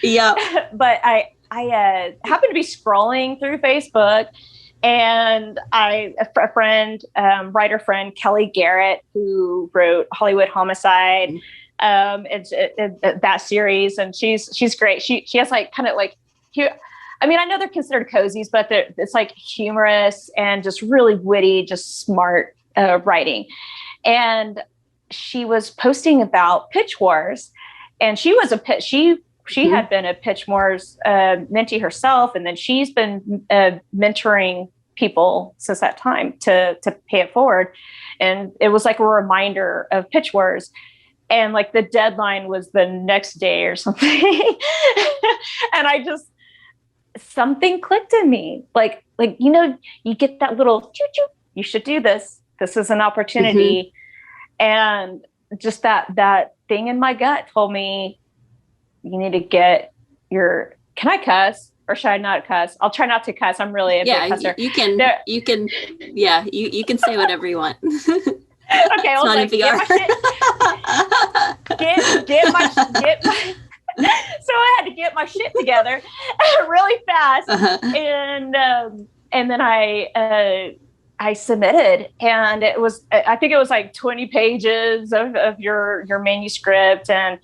yeah. But I happened to be scrolling through Facebook, And a friend, writer friend, Kelly Garrett, who wrote Hollywood Homicide, that series. And she's great. She has like kind of like, I mean, I know they're considered cozies, but it's like humorous and just really witty, just smart writing. And she was posting about Pitch Wars, and she was she had been a Pitch Wars mentee herself, and then she's been mentoring people since that time to pay it forward. And it was like a reminder of Pitch Wars, and like the deadline was the next day or something. And something clicked in me, like you get that little choo-choo, you should do this. This is an opportunity. And just that thing in my gut told me, you need to get can I cuss or should I not cuss? I'll try not to cuss. I'm really a big cusser. You can say whatever you want. Okay. I was like, get my so I had to get my shit together really fast. And then I submitted, and I think it was like 20 pages of your manuscript and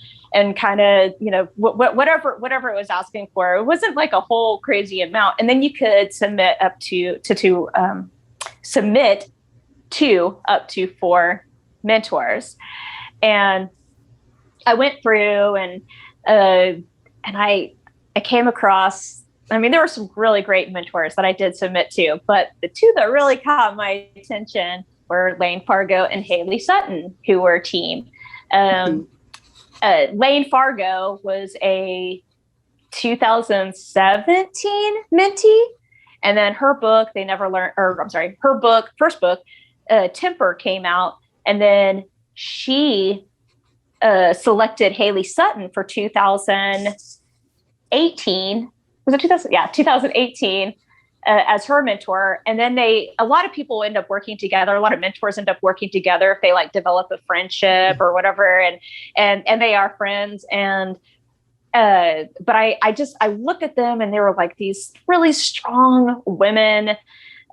kind of, whatever it was asking for. It wasn't like a whole crazy amount. And then you could submit up to 4 mentors. And I went through and I came across, I mean, there were some really great mentors that I did submit to, but the 2 that really caught my attention were Lane Fargo and Haley Sutton, who were a team. Lane Fargo was a 2017 mentee. And then her book, first book, Temper, came out. And then she selected Haley Sutton for 2018. Was it 2000? Yeah, 2018 as her mentor. And then a lot of people end up working together. A lot of mentors end up working together if they like develop a friendship or whatever. And they are friends. And but I looked at them, and they were like these really strong women.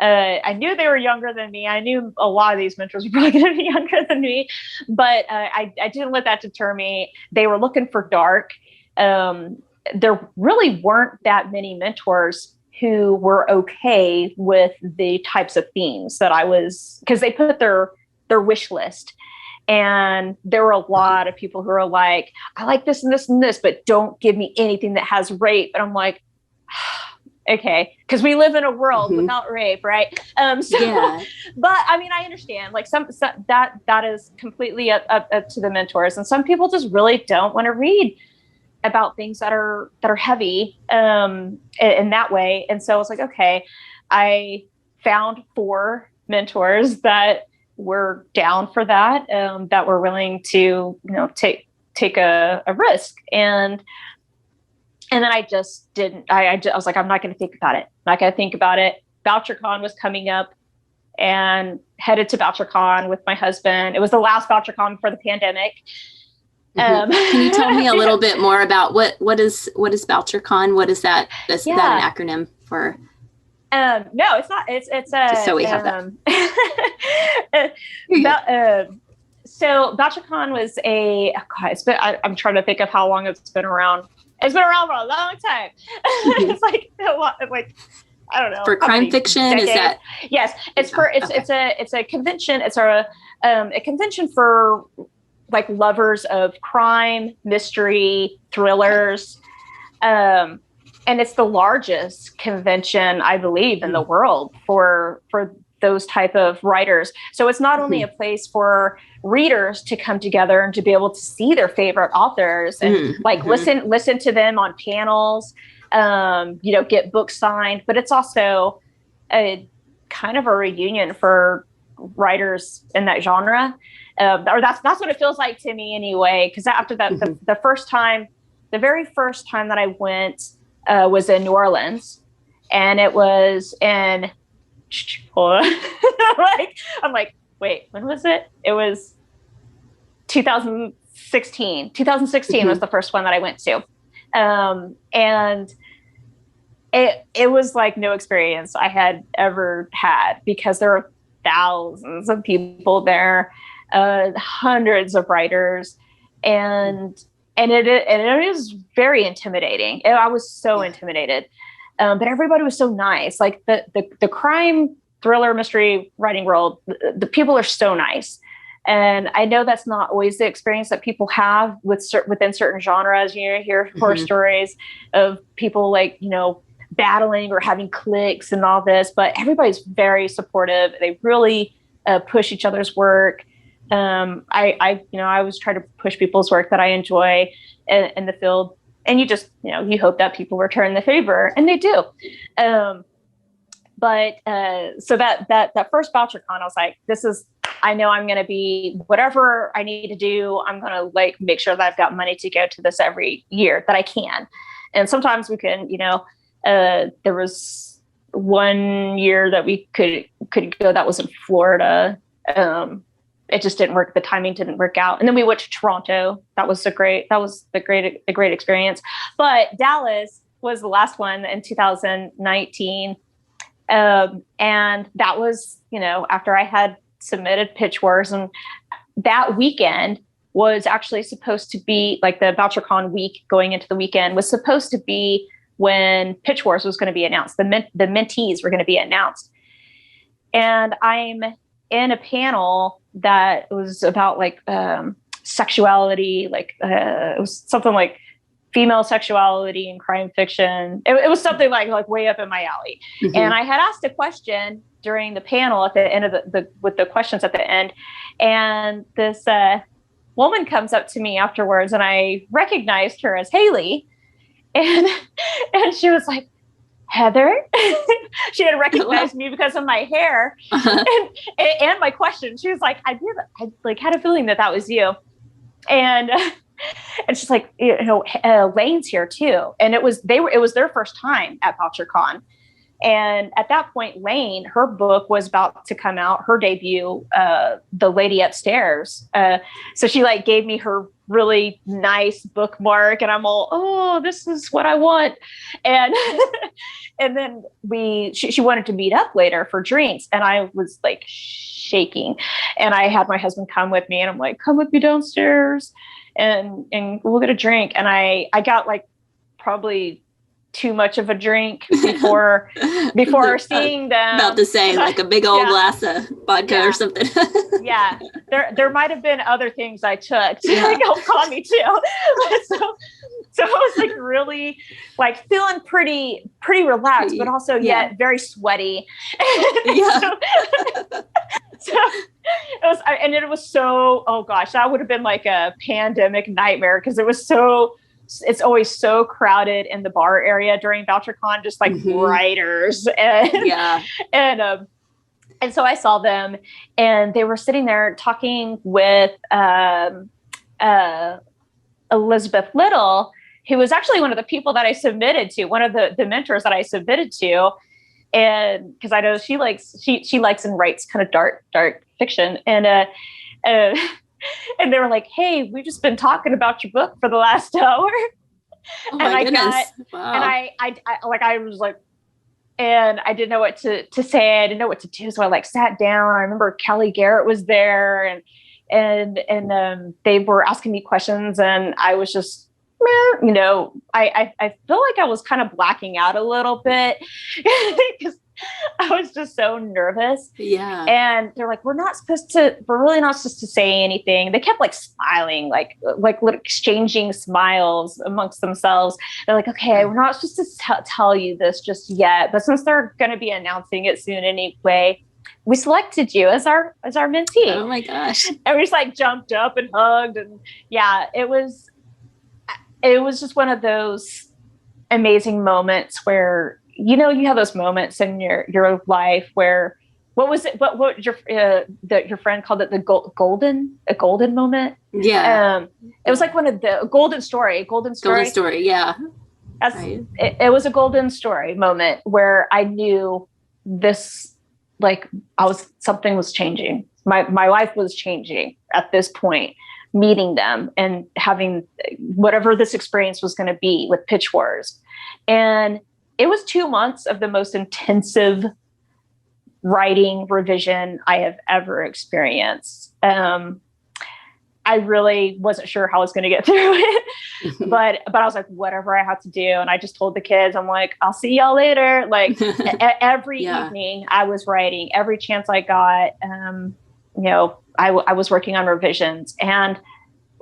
I knew they were younger than me. I knew a lot of these mentors were probably going to be younger than me, but I didn't let that deter me. They were looking for dark. There really weren't that many mentors who were okay with the types of themes that because they put their wish list. And there were a lot of people who were like, I like this and this and this, but don't give me anything that has rape. And I'm like, okay, because we live in a world without rape, right? But I mean, I understand, like some that is completely up to the mentors, and some people just really don't want to read about things that are heavy in that way. And so I was like, okay, I found 4 mentors that were down for that, that were willing to, take a risk. And then I just didn't, I was like, I'm not going to think about it. I'm not going to think about it. VoucherCon was coming up, and headed to VoucherCon with my husband. It was the last VoucherCon before the pandemic. Can you tell me a little bit more about what is VoucherCon? What is that? Is that an acronym for? No, it's not. It's just so we have that. So VoucherCon was I'm trying to think of how long it's been around. It's been around for a long time. It's like a lot, like, I don't know. For crime fiction, decades. Is that? Yes, it's a convention. It's a convention for like lovers of crime, mystery, thrillers. And it's the largest convention, I believe, in the world for those type of writers. So it's not only a place for readers to come together and to be able to see their favorite authors and listen to them on panels, get books signed, but it's also a kind of a reunion for writers in that genre. Or that's what it feels like to me anyway. Because after that, the very first time that I went was in New Orleans, and it was in. I'm like, wait, when was it? It was 2016. 2016 was the first one that I went to, and it was like no experience I had ever had, because there were thousands of people there, hundreds of writers, and it is very intimidating. I was so intimidated, but everybody was so nice. Like the crime thriller mystery writing world, the people are so nice. And I know that's not always the experience that people have within certain genres. You hear horror stories of people like, battling or having cliques and all this, but everybody's very supportive. They really push each other's work. I always try to push people's work that I enjoy in the field, and you just, you hope that people return the favor, and they do. But so that first VoucherCon, I was like, I know I'm going to be whatever I need to do. I'm going to like make sure that I've got money to go to this every year that I can. And sometimes we can, there was one year that we could go, that was in Florida. It just didn't work. The timing didn't work out. And then we went to Toronto. That was a great experience. But Dallas was the last one in 2019. And that was, after I had submitted Pitch Wars, and that weekend was actually supposed to be like the VoucherCon week going into the weekend was supposed to be when Pitch Wars was going to be announced. The mentees were going to be announced. And I'm in a panel that was about like sexuality, like it was something like female sexuality and crime fiction. It was something like way up in my alley. Mm-hmm. And I had asked a question during the panel at the end of with the questions at the end. And this woman comes up to me afterwards, and I recognized her as Haley. And she was like, Heather? She had recognized me because of my hair and my question. She was like, I had a feeling that was you. And she's like, Lane's here too. And it was their first time at VoucherCon. And at that point, Lane, her book was about to come out, her debut, The Lady Upstairs. So she like gave me her really nice bookmark, and I'm all, oh, this is what I want. And and then she wanted to meet up later for drinks, and I was like shaking. And I had my husband come with me, and I'm like, come with me downstairs and we'll get a drink. And I got like probably too much of a drink before seeing them. About to say like a big old glass of vodka or something. Yeah. There might've been other things I took to help calm me too. So I was like really like feeling pretty relaxed, but also yet very sweaty. So it was so, oh gosh, that would have been like a pandemic nightmare, because it's always so crowded in the bar area during VoucherCon, just like writers. And so I saw them, and they were sitting there talking with Elizabeth Little, who was actually one of the people that I submitted to, one of the mentors that I submitted to. And because I know she likes and writes kind of dark fiction. And and they were like, hey, we've just been talking about your book for the last hour. Oh my goodness. Wow. And I was like, and I didn't know what to say. I didn't know what to do. So I like sat down. I remember Kelly Garrett was there, and they were asking me questions, and I was just, I feel like I was kind of blacking out a little bit because I was just so nervous. Yeah. And they're like, we're really not supposed to say anything. They kept like smiling, like exchanging smiles amongst themselves. They're like, okay, we're not supposed to tell you this just yet, but since they're going to be announcing it soon anyway, we selected you as our mentee. Oh my gosh. And we just like jumped up and hugged, and it was just one of those amazing moments where, you have those moments in your life where, what was it? What your friend called it? The golden moment. Yeah. It was like one of the golden story. Golden story. Yeah. Right. It was a golden story moment where I knew this, like something was changing. My life was changing at this point, meeting them and having whatever this experience was going to be with Pitch Wars. And it was 2 months of the most intensive writing revision I have ever experienced. I really wasn't sure how I was going to get through it, but I was like, whatever I have to do. And I just told the kids, I'm like, I'll see y'all later. Like every evening I was writing, every chance I got. I was working on revisions, and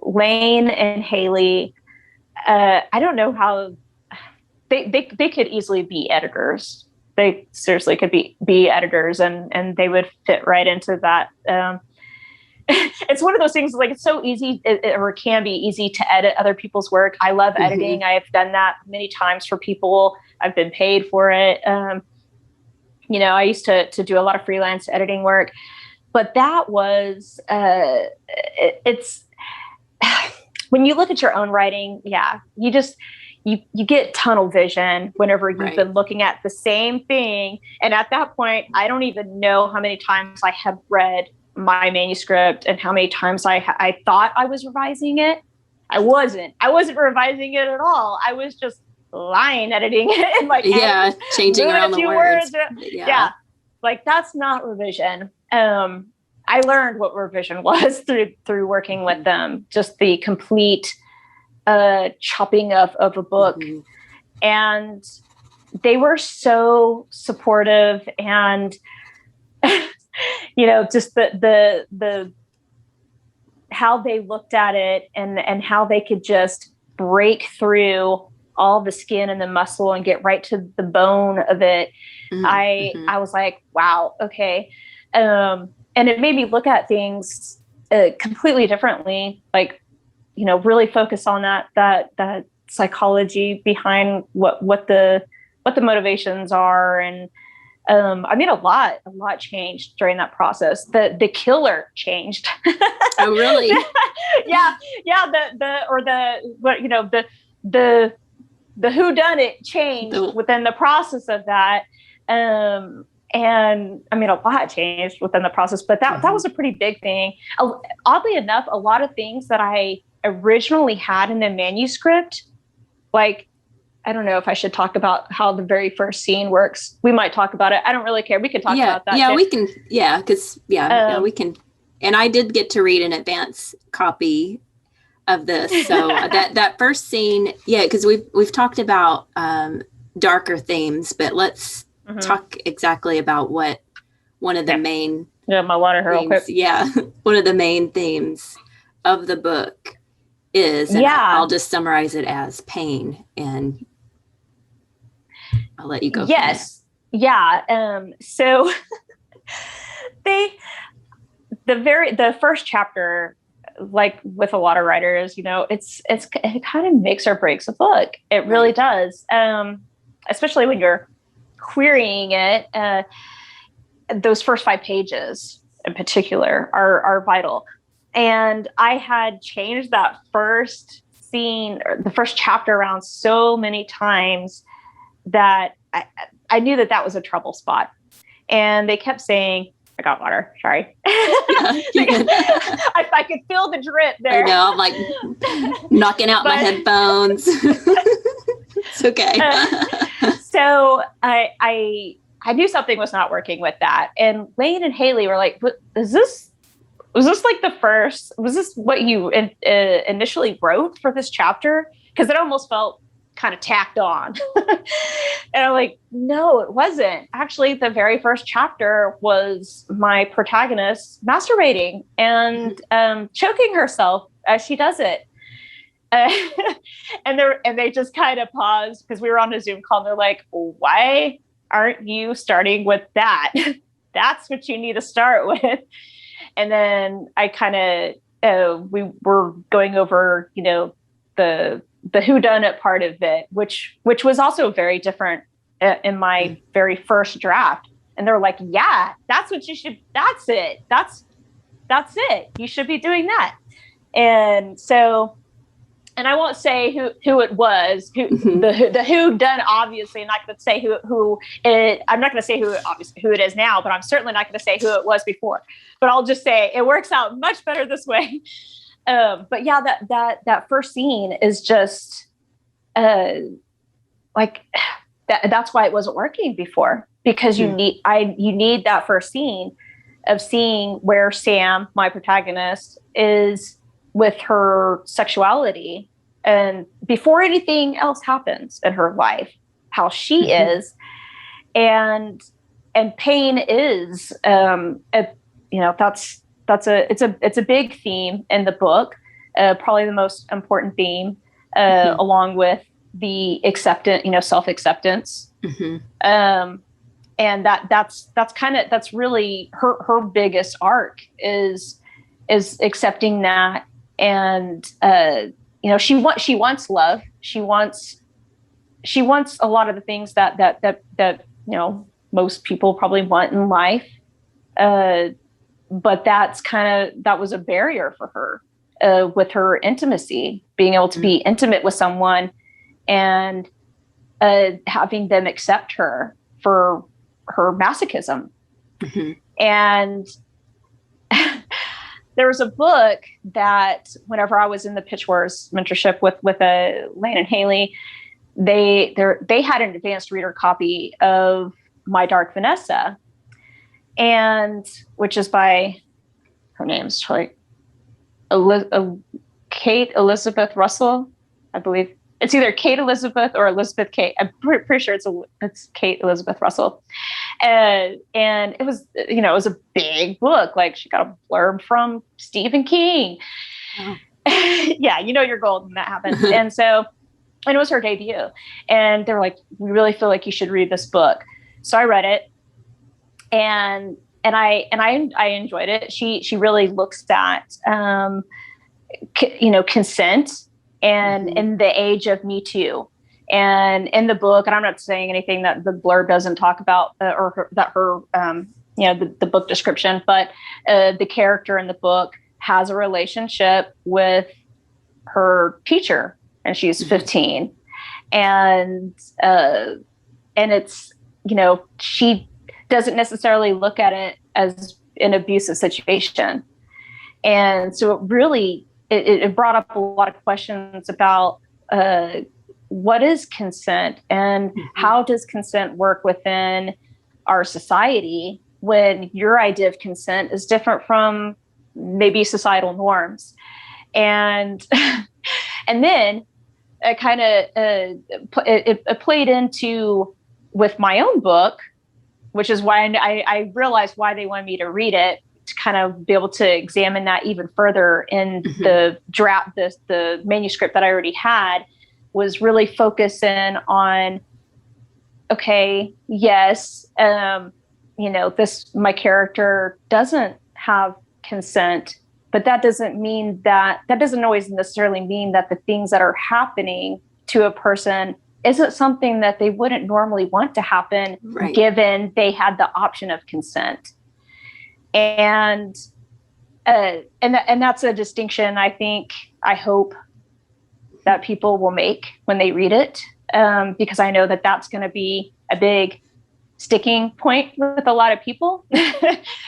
Lane and Haley, I don't know how they could easily be editors. They seriously could be editors, and they would fit right into that. It's one of those things, like, it's so easy, or it can be easy to edit other people's work. I love editing. I have done that many times for people. I've been paid for it. I used to do a lot of freelance editing work, but that was, it's when you look at your own writing, you get tunnel vision whenever you've been looking at the same thing. And at that point, I don't even know how many times I have read my manuscript and how many times I thought I was revising it. I wasn't revising it at all. I was just line editing it and changing around the words. Like, that's not revision. I learned what revision was through working with them, just the complete chopping of a book. And they were so supportive, and just the how they looked at it, and how they could just break through all the skin and the muscle and get right to the bone of it. I was like, wow, okay. And it made me look at things completely differently, like, really focus on that psychology behind what the motivations are. And a lot changed during that process. The killer changed. Oh, really? Yeah. The whodunit changed within the process of that. And a lot changed within the process, but that was a pretty big thing. Oddly enough, a lot of things that I originally had in the manuscript, like, I don't know if I should talk about how the very first scene works. We might talk about it. I don't really care. We can talk about that. Yeah, too. We can. Yeah, because we can. And I did get to read an advance copy of this. So that first scene, because we've talked about darker themes, but let's talk exactly about what one of the main my water here real quick. One of the main themes of the book is, and I'll just summarize it as pain, and I'll let you go. Yes. So the first chapter, like with a lot of writers, it kind of makes or breaks a book. It really does. Especially when you're querying it. Those first 5 pages in particular are vital. And I had changed that first scene, or the first chapter, around so many times that I knew that was a trouble spot. And they kept saying, I got water, sorry. I could feel the drip there. I know, I'm like knocking out my headphones. It's okay. So I knew something was not working with that. And Lane and Haley were like, was this what you initially wrote for this chapter? Because it almost felt kind of tacked on. And I'm like, no, it wasn't. Actually, the very first chapter was my protagonist masturbating and choking herself as she does it. And they just kind of paused, because we were on a Zoom call, and they're like, why aren't you starting with that? That's what you need to start with. And then I kind of, we were going over, the whodunit part of it, which was also very different in my very first draft. And they're like, yeah, that's what you should, that's it. That's it. You should be doing that. And so, and I won't say who it was, the who done, obviously. I'm not going to say I'm not going to say who it is now, but I'm certainly not going to say who it was before. But I'll just say it works out much better this way. But yeah, that first scene is just like, that's why it wasn't working before, because you need that first scene of seeing where Sam, my protagonist, is with her sexuality, and before anything else happens in her life, how she is, and pain is, it's a big theme in the book, probably the most important theme, along with the self-acceptance. And that's really her biggest arc is accepting that. And, she wants love. She wants a lot of the things that most people probably want in life. But that was a barrier for her, with her intimacy, being able to be intimate with someone and having them accept her for her masochism. And there was a book that whenever I was in the Pitch Wars mentorship with Lane and Haley, they had an advanced reader copy of My Dark Vanessa, and which is by, her name's like Kate Elizabeth Russell, I believe. It's either Kate Elizabeth or Elizabeth Kate. I'm pretty sure it's Kate Elizabeth Russell. And it was, it was a big book. Like, she got a blurb from Stephen King. Oh. Yeah, you're gold when that happens. And it was her debut. And they were like, we really feel like you should read this book. So I read it, and I enjoyed it. She really looks at consent, and in the age of Me Too. And in the book, and I'm not saying anything that the blurb doesn't talk about, the book description, but the character in the book has a relationship with her teacher, and she's 15. And it's, she doesn't necessarily look at it as an abusive situation. And so it really, it brought up a lot of questions about what is consent, and how does consent work within our society when your idea of consent is different from maybe societal norms. And and then it kind of it played into with my own book, which is why I realized why they wanted me to read it, to kind of be able to examine that even further in the draft. The manuscript that I already had was really focusing on, okay, yes, my character doesn't have consent, but that doesn't always necessarily mean that the things that are happening to a person isn't something that they wouldn't normally want to happen, right, given they had the option of consent. And that's a distinction I hope that people will make when they read it, because I know that that's going to be a big sticking point with a lot of people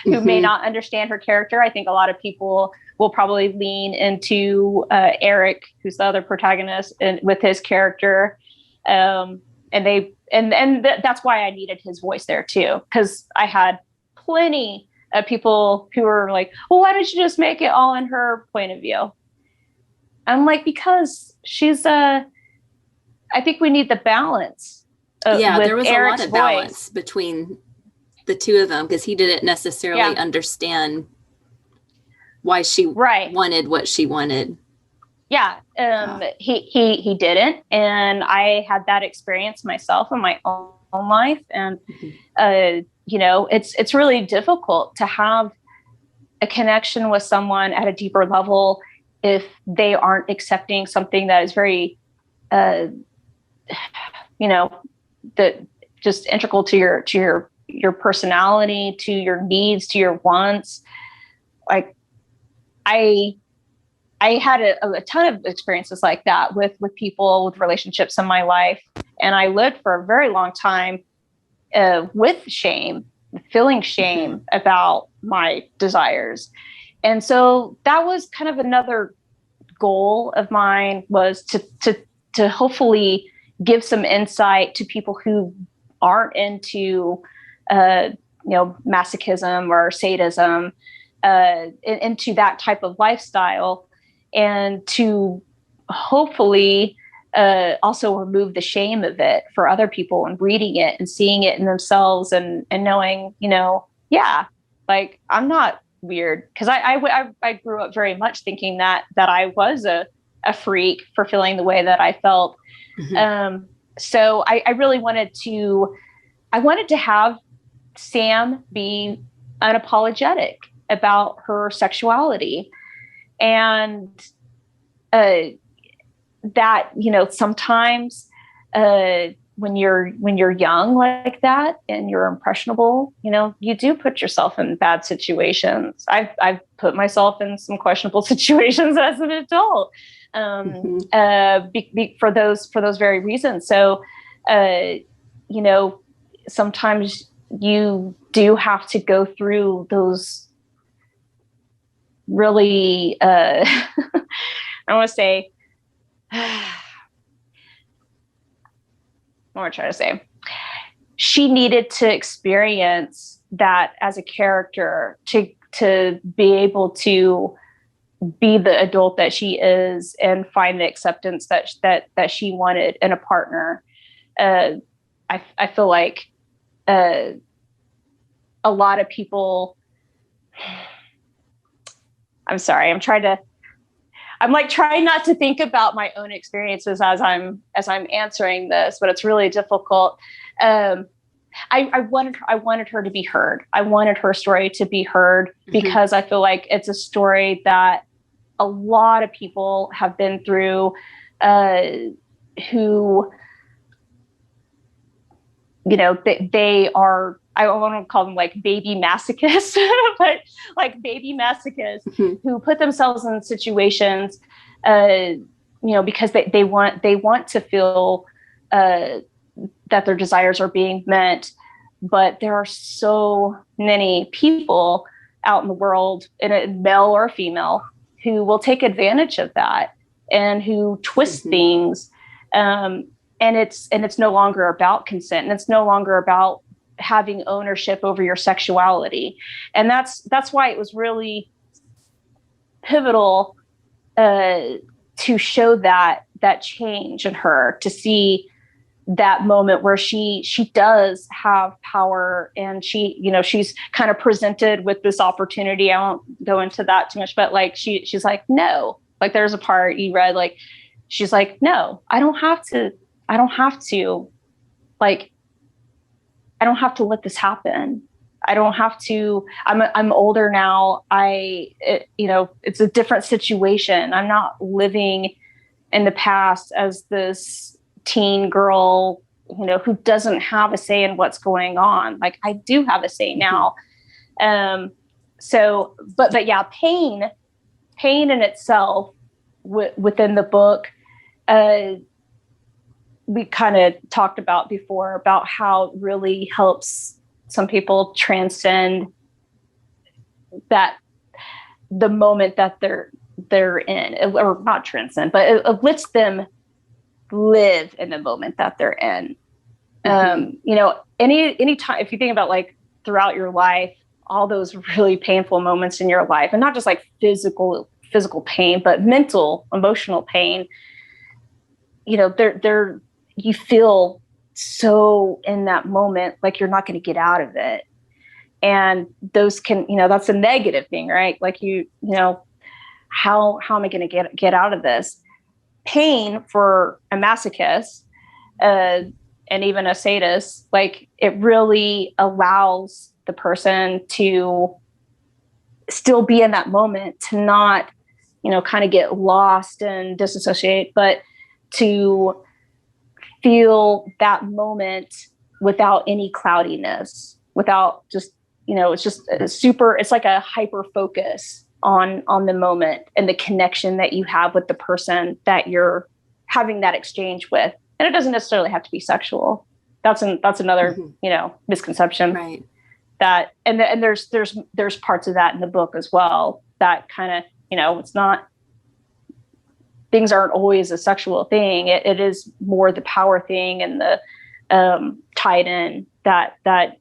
who may not understand her character. I think a lot of people will probably lean into Eric, who's the other protagonist, and with his character. And that's why I needed his voice there too, because I had plenty of people who were like, well, why don't you just make it all in her point of view? I'm like, because she's I think we need the balance. There was Eric's a lot of balance between the two of them, because he didn't necessarily understand why she wanted what she wanted. Yeah, he didn't, and I had that experience myself in my own life, and it's really difficult to have a connection with someone at a deeper level if they aren't accepting something that is very, that just integral to your personality, to your needs, to your wants. Like, I had a ton of experiences like that with people, with relationships in my life. And I lived for a very long time with shame, feeling shame about my desires. And so that was kind of another goal of mine, was to hopefully give some insight to people who aren't into, masochism or sadism, into that type of lifestyle, and to hopefully also remove the shame of it for other people and reading it and seeing it in themselves and knowing, yeah, like I'm not weird, because I grew up very much thinking that I was a freak for feeling the way that I felt. Mm-hmm. So I really wanted to have Sam be unapologetic about her sexuality, and that, sometimes when you're young like that and you're impressionable, you do put yourself in bad situations. I've put myself in some questionable situations as an adult, for those very reasons. So, sometimes you do have to go through those really, I want to say, what am I trying to say? She needed to experience that as a character to be able to be the adult that she is and find the acceptance that she wanted in a partner. I feel like a lot of people. I'm sorry. I'm trying not to think about my own experiences as I'm answering this, but it's really difficult. I wanted her to be heard. I wanted her story to be heard, because I feel like it's a story that a lot of people have been through, who, they are, I don't want to call them like baby masochists, but like baby masochists who put themselves in situations, because they want to feel that their desires are being met. But there are so many people out in the world, male or female, who will take advantage of that and who twist things. And it's no longer about consent, and it's no longer about having ownership over your sexuality. And that's why it was really pivotal to show that change in her, to see that moment where she does have power, and she's kind of presented with this opportunity. I won't go into that too much, but like she's like, no, like there's a part you read, like she's like, no, I don't have to like, I don't have to let this happen. I don't have to, I'm older now. It's a different situation. I'm not living in the past as this teen girl, who doesn't have a say in what's going on. Like I do have a say now. So, but yeah, pain in itself within the book, we kind of talked about before, about how it really helps some people transcend that, the moment that they're in, or not transcend, but it lets them live in the moment that they're in. Any time, if you think about like throughout your life, all those really painful moments in your life, and not just like physical pain, but mental, emotional pain, you feel so in that moment, like you're not going to get out of it. And those can, that's a negative thing, right? Like, how am I going to get out of this? Pain for a masochist, and even a sadist, like it really allows the person to still be in that moment, to not, kind of get lost and disassociate, but to feel that moment without any cloudiness, without just, it's just it's like a hyper focus on the moment and the connection that you have with the person that you're having that exchange with. And it doesn't necessarily have to be sexual. That's another, misconception. Right. That, and there's parts of that in the book as well, that kind of, it's not, things aren't always a sexual thing. It is more the power thing and the tied in that there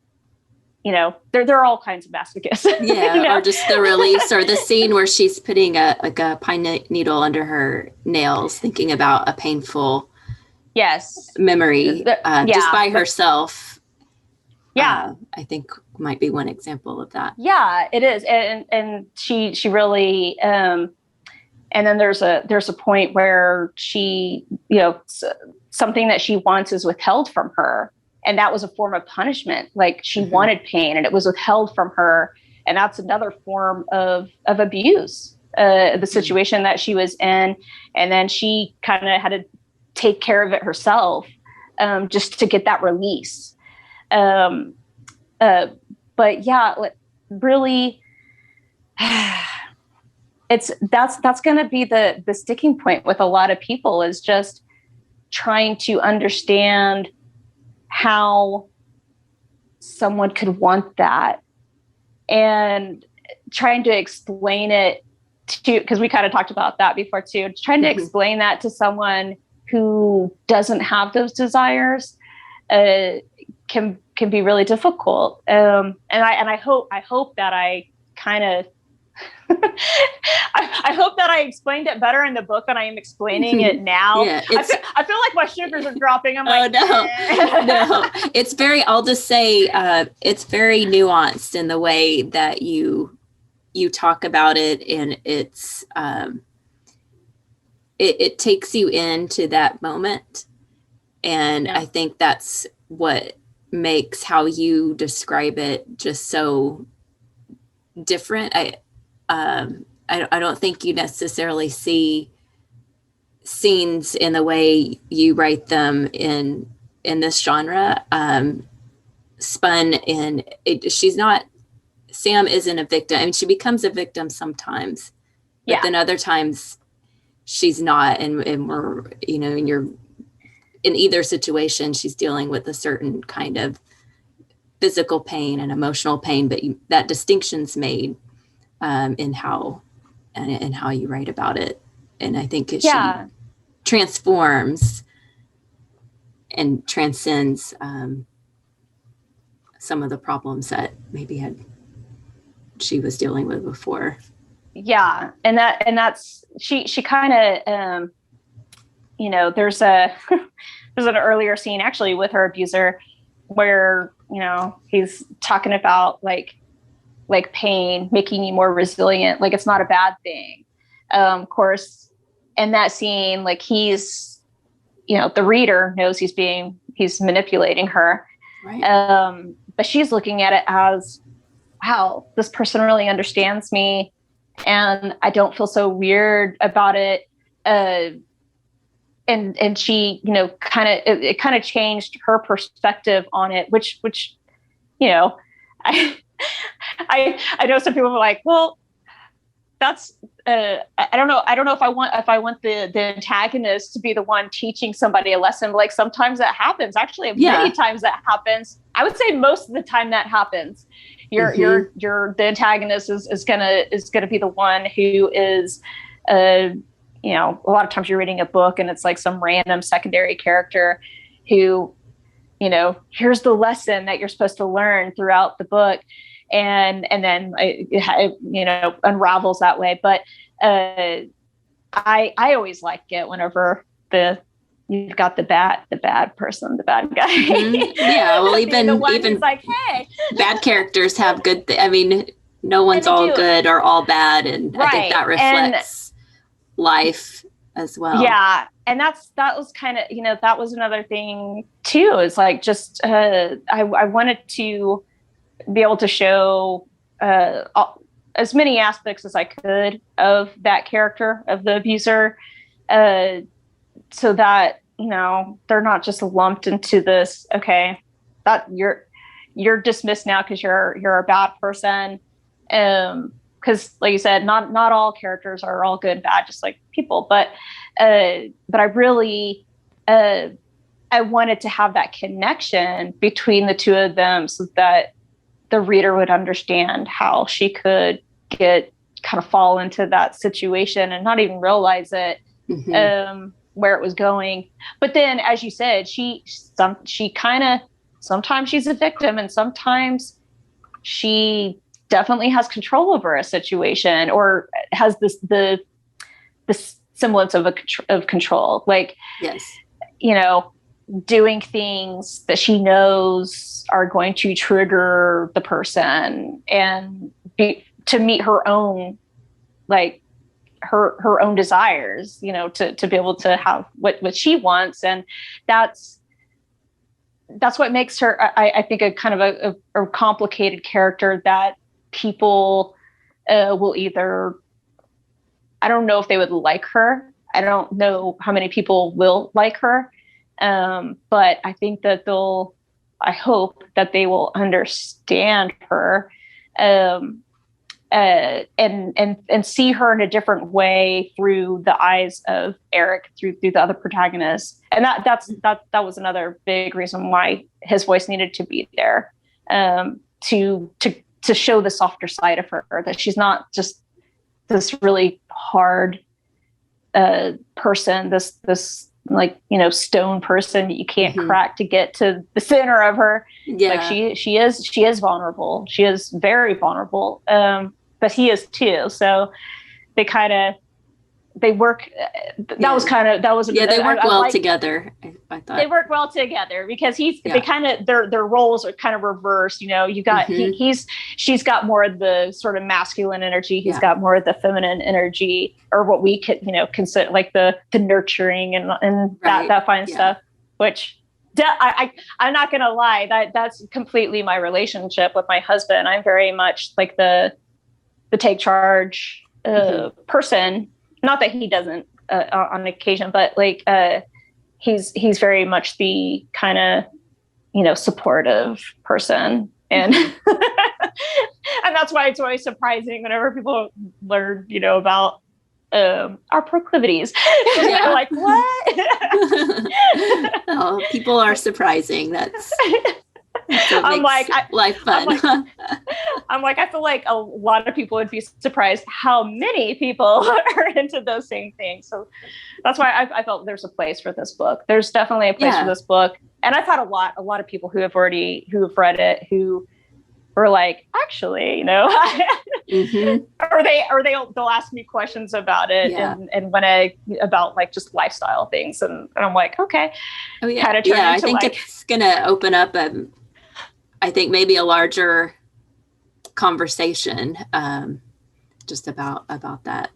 are all kinds of masochists. Yeah, or just the release, or the scene where she's putting a pine needle under her nails, thinking about a painful memory just by herself. Yeah, I think might be one example of that. Yeah, it is, and she really. And then there's a point where she, something that she wants is withheld from her. And that was a form of punishment. Like she wanted pain and it was withheld from her. And that's another form of abuse, the situation that she was in. And then she kind of had to take care of it herself, just to get that release. But yeah, really, that's going to be the sticking point with a lot of people, is just trying to understand how someone could want that, and trying to explain it to, because we kind of talked about that before too, trying to explain that to someone who doesn't have those desires can be really difficult. And I hope that I kind of I hope that I explained it better in the book than I am explaining it now. Yeah, I feel like my sugars are dropping. I'm like, no. It's very, I'll just say, it's very nuanced in the way that you talk about it. And it's, it takes you into that moment. And I think that's what makes how you describe it just so different. I don't think you necessarily see scenes in the way you write them in this genre, spun in it. Sam isn't a victim. I mean, she becomes a victim sometimes, but then other times she's not. And we're, in either situation, she's dealing with a certain kind of physical pain and emotional pain, but that distinction's made in how you write about it. And I think she transforms and transcends some of the problems that maybe she was dealing with before. Yeah. And that's, she kind of, there's an earlier scene actually with her abuser where, he's talking about like pain, making you more resilient. Like it's not a bad thing. Of course, in that scene, like he's, the reader knows he's manipulating her. Right. But she's looking at it as, wow, this person really understands me and I don't feel so weird about it. And she, it kind of changed her perspective on it, which, I know some people are like, well, that's, I don't know if I want the antagonist to be the one teaching somebody a lesson. But like sometimes that happens. Actually, many times that happens. I would say most of the time that happens. The antagonist is gonna be the one who is, a lot of times you're reading a book and it's like some random secondary character who, here's the lesson that you're supposed to learn throughout the book. And then it unravels that way. But I always like it whenever you've got the bad person, the bad guy. Yeah, well, even like, hey, bad characters have good. No one's all good or all bad, and I think that reflects life as well. Yeah, and that was kind of that was another thing too. Is like just I wanted to be able to show as many aspects as I could of that character, of the abuser, so that, they're not just lumped into this, okay, that you're dismissed now because you're a bad person. Because like you said, not all characters are all good and bad, just like people. But I really, I wanted to have that connection between the two of them so that the reader would understand how she could fall into that situation and not even realize it. where it was going. But then, as you said, she kind of, sometimes she's a victim, and sometimes she definitely has control over a situation, or has the semblance of control. Like, yes, doing things that she knows are going to trigger the person, and to meet her own, like, her own desires, to be able to have what she wants. And that's what makes her, I think, a kind of a complicated character that people will either, I don't know if they would like her. I don't know how many people will like her. But I think that I hope that they will understand her, and see her in a different way through the eyes of Eric, through the other protagonists. And that was another big reason why his voice needed to be there, to show the softer side of her, that she's not just this really hard person, this like, stone person that you can't crack to get to the center of her. Yeah. Like, she is vulnerable. She is very vulnerable. But he is too. So they work. They work well together. I thought they work well together, because their roles are kind of reversed. You got she's got more of the sort of masculine energy. He's got more of the feminine energy, or what we could consider like the nurturing and right. that fine stuff. Which I'm not gonna lie, that's completely my relationship with my husband. I'm very much like the take charge person. Not that he doesn't on occasion, but like he's very much the kind of supportive person, and and that's why it's always surprising whenever people learn about our proclivities. Yeah. Like, what? Oh, people are surprising. That's I'm like, life fun. I'm like, I feel like a lot of people would be surprised how many people are into those same things. So that's why I felt there's a place for this book. There's definitely a place for this book. And I've had a lot of people who have read it, who were like, actually, or they'll ask me questions about it, and when about like just lifestyle things. And I'm like, okay. Oh yeah. I think it's going to open up I think maybe a larger conversation just about that.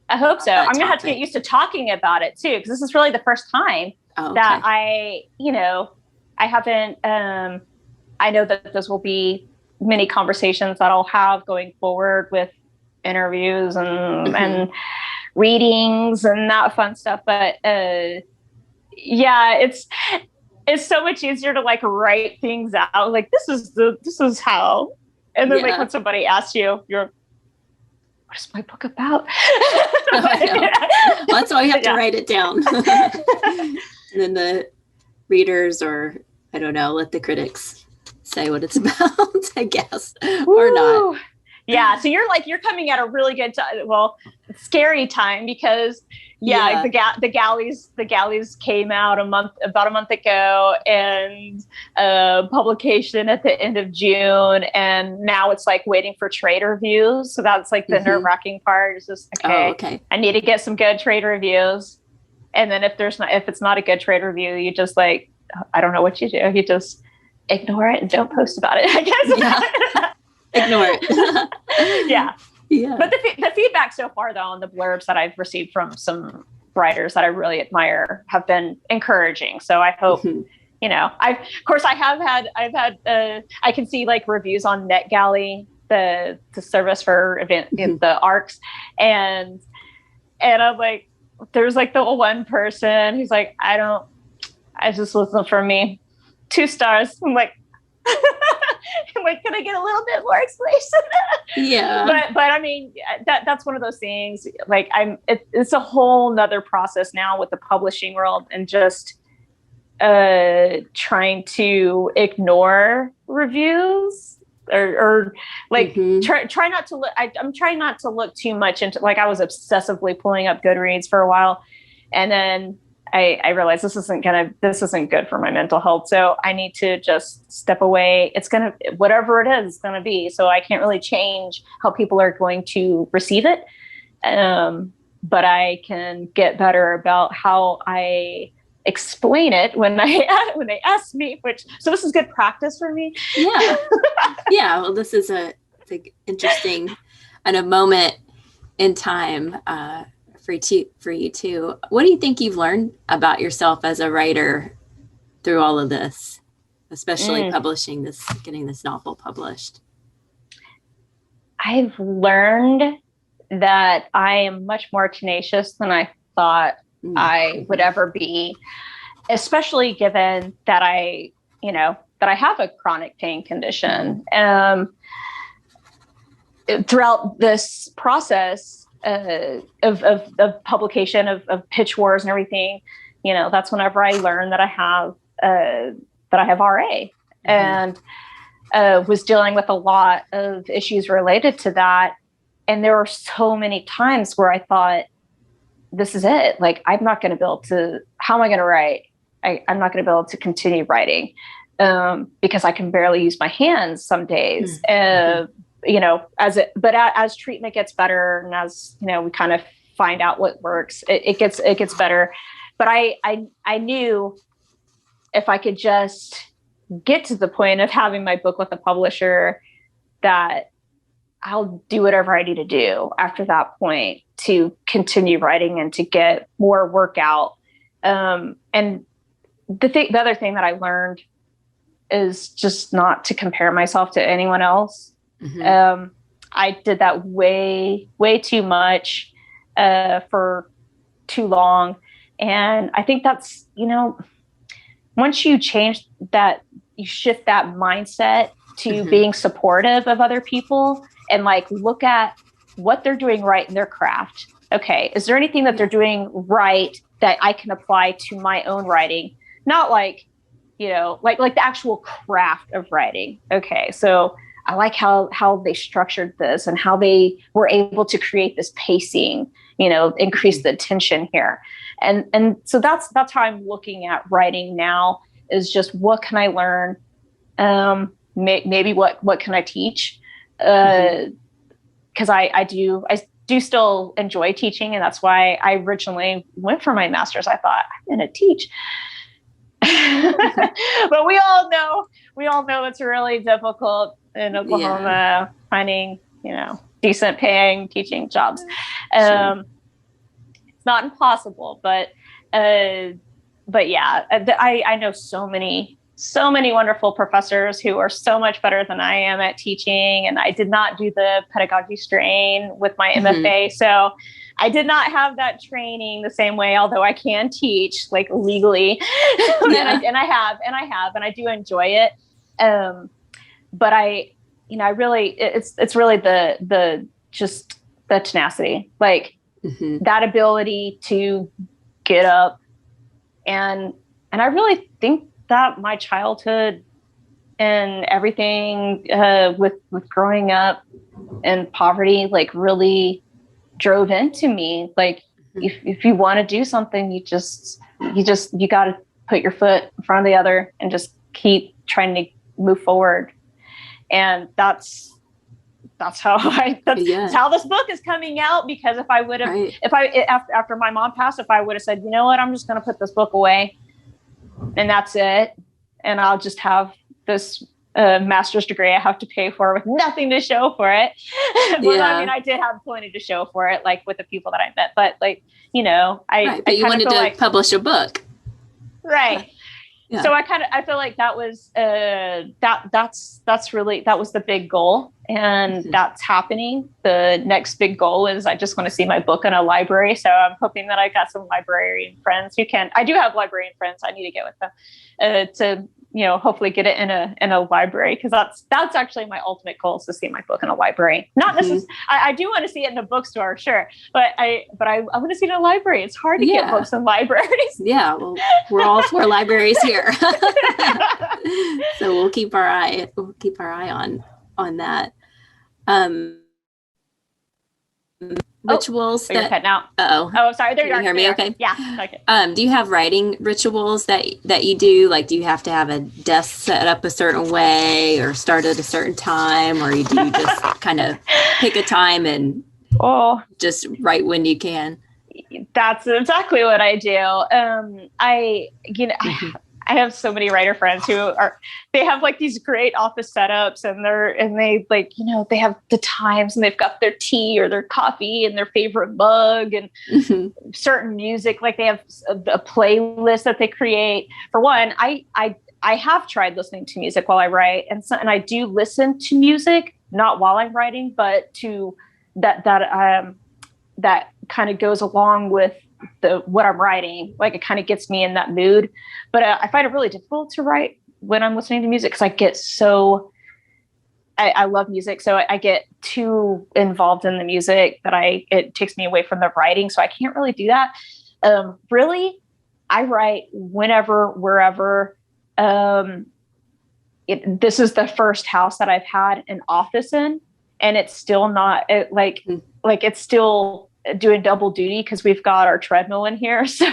I hope so. I'm going to have to get used to talking about it too, because this is really the first time that I haven't, I know that this will be many conversations that I'll have going forward with interviews and readings and that fun stuff. But it's so much easier to like write things out. Like, this is how, and then like when somebody asks you, what is my book about? That's why you have to write it down. And then the readers, or I don't know, let the critics say what it's about, I guess. Woo. Or not. Yeah. So you're coming at a really good time. Well, scary time, because the galleys came out about a month ago, and publication at the end of June, and now it's like waiting for trade reviews. So that's like the nerve-wracking part. Is just okay. I need to get some good trade reviews, and then if it's not a good trade review, you just like, I don't know what you do. You just ignore it and don't post about it, I guess. Yeah. Ignore it. Yeah. But the feedback so far, though, on the blurbs that I've received from some writers that I really admire have been encouraging. So I hope, I've had, I can see like reviews on NetGalley, the service for event the ARCs, and I'm like, there's like the one person who's like, I just wasn't for me. 2 stars. I'm like, can I get a little bit more explanation? Yeah. But I mean, that's one of those things. Like, it's a whole nother process now with the publishing world, and just trying to ignore reviews or like try not to look. I'm trying not to look too much into, like, I was obsessively pulling up Goodreads for a while, And then I realized this isn't good for my mental health. So I need to just step away. Whatever it is, it's going to be. So I can't really change how people are going to receive it. But I can get better about how I explain it when they ask me, so this is good practice for me. Yeah. Yeah. Well, this is an interesting and a moment in time for you too. What do you think you've learned about yourself as a writer through all of this, especially getting this novel published? I've learned that I am much more tenacious than I thought I would ever be, especially given that I have a chronic pain condition. Throughout this process of publication, of pitch wars and everything, that's whenever I learned that I have RA, and was dealing with a lot of issues related to that. And there were so many times where I thought, this is it. Like, I'm not going to be able to, how am I going to write? I'm not going to be able to continue writing because I can barely use my hands some days. But as treatment gets better, and as, we kind of find out what works, it gets better. But I knew if I could just get to the point of having my book with a publisher, that I'll do whatever I need to do after that point to continue writing and to get more work out. And the other thing that I learned is just not to compare myself to anyone else. I did that way too much for too long. And I think that's, once you change that, you shift that mindset to being supportive of other people and look at what they're doing right in their craft. Okay, is there anything that they're doing right that I can apply to my own writing? Not like the actual craft of writing. Okay, so I like how they structured this and how they were able to create this pacing, increase the tension here. And so that's how I'm looking at writing now, is just what can I learn? Maybe what can I teach? Because I do still enjoy teaching, and that's why I originally went for my master's. I thought, I'm going to teach. But we all know it's really difficult in Oklahoma finding, decent paying teaching jobs. Sure. It's not impossible, but yeah, I know so many wonderful professors who are so much better than I am at teaching. And I did not do the pedagogy strain with my MFA. So I did not have that training the same way, although I can teach legally. and I do enjoy it. But I really, it's really the tenacity, that ability to get up. And I really think that my childhood and everything with growing up in poverty really drove into me. If you want to do something, you got to put your foot in front of the other and just keep trying to move forward. And that's how how this book is coming out. Because if I would have, after my mom passed, if I would have said, you know what, I'm just going to put this book away and that's it, and I'll just have this master's degree I have to pay for with nothing to show for it. Well, I mean, I did have plenty to show for it, with the people that I met, but but you wanted to publish a book, right? Yeah. So I feel like that was that was the big goal, and that's happening. The next big goal is I just want to see my book in a library. So I'm hoping that I got some librarian friends who can. I do have librarian friends. I need to get with them to hopefully get it in a library, because that's actually my ultimate goal, is to see my book in a library. Not necessarily. I do want to see it in a bookstore, sure, but I want to see it in a on It's hard to get books in libraries. Yeah, well, we're all for libraries here, so we'll keep our eye on that. rituals you're that cutting out. Oh, Oh, sorry. There you can are. you hear me okay? Yeah. Okay. Do you have writing rituals that you do? Like, do you have to have a desk set up a certain way or start at a certain time, or do you just kind of pick a time and just write when you can? That's exactly what I do. I have so many writer friends they have like these great office setups and they like, they have the times and they've got their tea or their coffee and their favorite mug and certain music. Like they have a playlist that they create. For one, I have tried listening to music while I write, and I do listen to music, not while I'm writing, but to that kind of goes along with what I'm writing. Like it kind of gets me in that mood, but I find it really difficult to write when I'm listening to music. Cause I get I love music. So I get too involved in the music that it takes me away from the writing. So I can't really do that. Really, I write whenever, wherever. This is the first house that I've had an office in, and it's still not it's still doing double duty because we've got our treadmill in here. So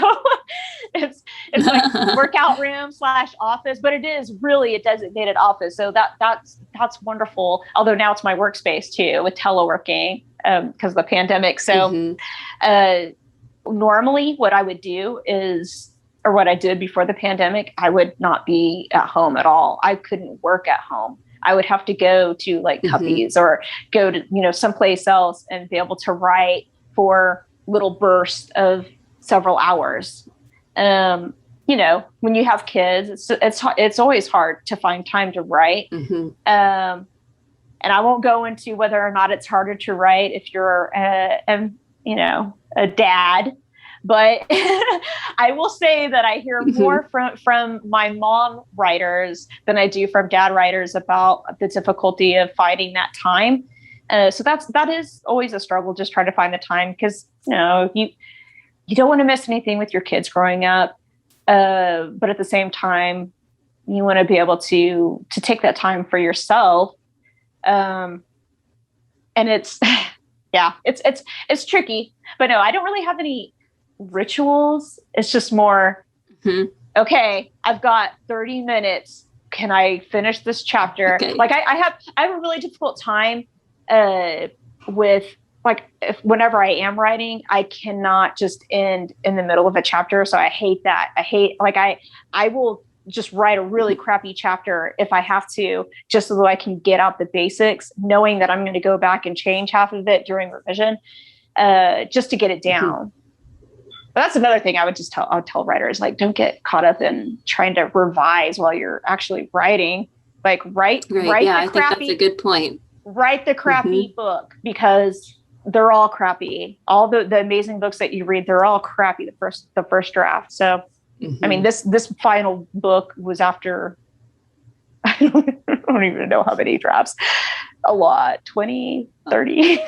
it's like workout room / office, but it is really a designated office. So that's wonderful. Although now it's my workspace too with teleworking because of the pandemic. So normally what I would do or what I did before the pandemic, I would not be at home at all. I couldn't work at home. I would have to go to like Cuppies or go to, someplace else and be able to write for little bursts of several hours. When you have kids, it's always hard to find time to write. And I won't go into whether or not it's harder to write if you're a dad, but I will say that I hear more from my mom writers than I do from dad writers about the difficulty of finding that time. So that is always a struggle, just trying to find the time because, you don't want to miss anything with your kids growing up. But at the same time, you want to be able to take that time for yourself. And it's, it's tricky, but no, I don't really have any rituals. It's just more, okay, I've got 30 minutes. Can I finish this chapter? Okay. Like I have a really difficult time with like whenever I am writing, I cannot just end in the middle of a chapter. So I hate that. I will just write a really crappy chapter if I have to, just so that I can get out the basics, knowing that I'm going to go back and change half of it during revision, just to get it down. But that's another thing I would tell writers, like, don't get caught up in trying to revise while you're actually writing. Like write. Yeah, I think that's a good point. Write the crappy book, because they're all crappy. All the amazing books that you read, they're all crappy. The first draft. So, I mean, this final book was after, I don't even know how many drafts, a lot, 20, 30.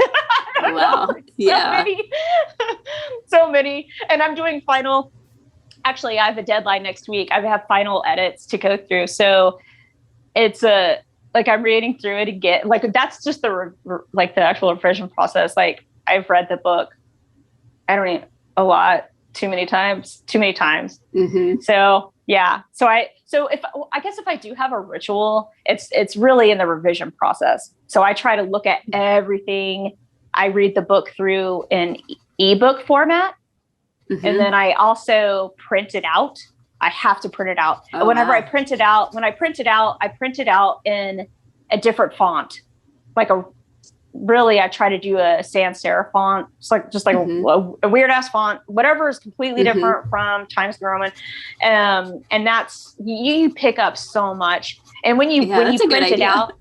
Wow. Yeah. So many. And I'm doing actually, I have a deadline next week. I have final edits to go through. So it's I'm reading through it again. Like, that's just the actual revision process. Like, I've read the book, too many times. So yeah. So I guess if I do have a ritual, it's really in the revision process. So I try to look at everything. I read the book through an ebook format. And then I also print it out. I have to print it out. Oh, Whenever wow. I print it out, I print it out in a different font. I try to do a sans serif font. It's a weird ass font, whatever is completely different from Times New Roman. And that's, you pick up so much. And when you print it out,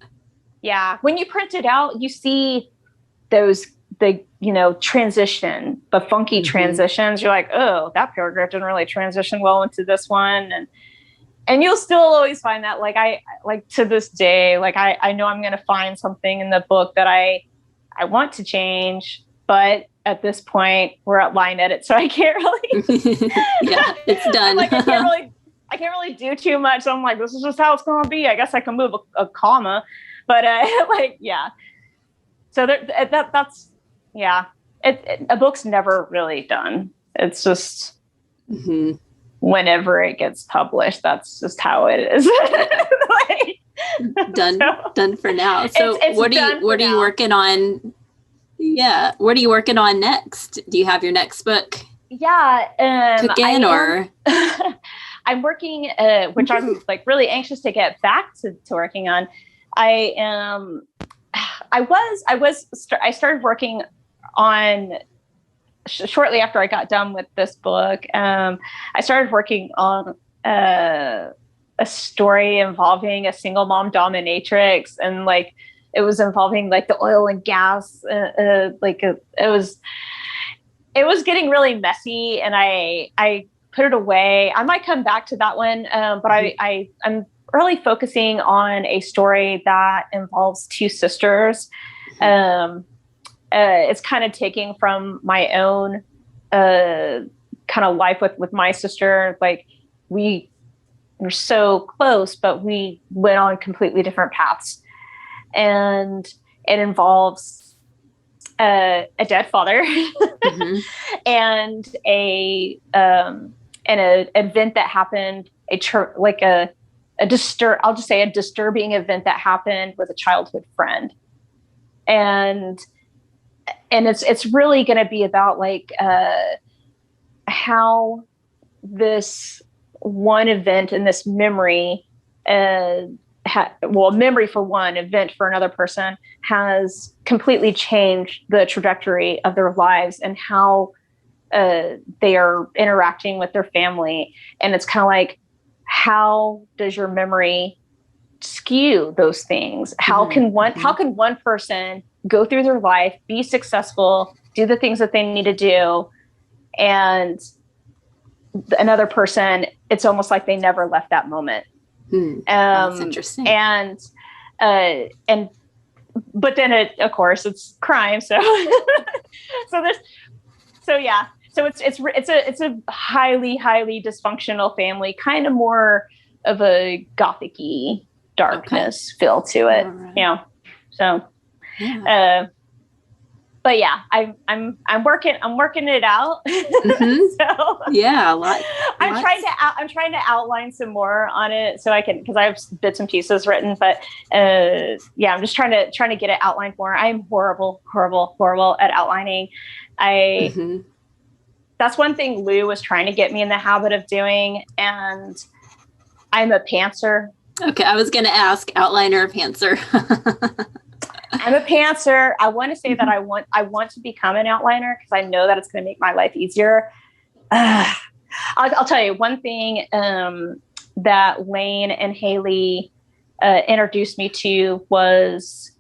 when you print it out, you see the transition, the funky transitions. You're like, oh, that paragraph didn't really transition well into this one. And you'll still always find that, to this day, I know I'm going to find something in the book that I want to change, but at this point we're at line edit. So I can't really, it's done. I can't really do too much. So I'm like, this is just how it's going to be. I guess I can move a comma, but So that's, a book's never really done. It's just whenever it gets published, that's just how it is. Done for now. So what are you working on? Yeah. What are you working on next? Do you have your next book? Yeah. Cooking or? I'm working, which I'm like really anxious to get back to working on. I started working on shortly after I got done with this book. I started working on a story involving a single mom dominatrix, and like it was involving like the oil and gas. It was getting really messy, and I put it away. I might come back to that one, but I'm really focusing on a story that involves two sisters. It's kind of taking from my own kind of life with my sister. Like we were so close, but we went on completely different paths. And it involves a dead father and an event that happened, a disturbing event that happened with a childhood friend. And it's really going to be about like how this one event and this memory, memory for one, event for another person, has completely changed the trajectory of their lives and how they are interacting with their family. And it's kind of like, how does your memory skew those things? How can one person go through their life, be successful, do the things that they need to do, and another person, it's almost like they never left that moment. That's interesting. But then of course it's crime. So it's a highly, highly dysfunctional family, kind of more of a gothic-y darkness feel to it. Right. So, but yeah, I'm working it out. So yeah, I'm trying to outline some more on it so I can, because I have bits and pieces written, but I'm just trying to get it outlined more. I'm horrible at outlining. That's one thing Lou was trying to get me in the habit of doing, and I'm a pantser. Okay, I was going to ask, outliner or pantser? I'm a pantser. I want to say that I want to become an outliner because I know that it's going to make my life easier. I'll tell you one thing that Lane and Haley introduced me to was,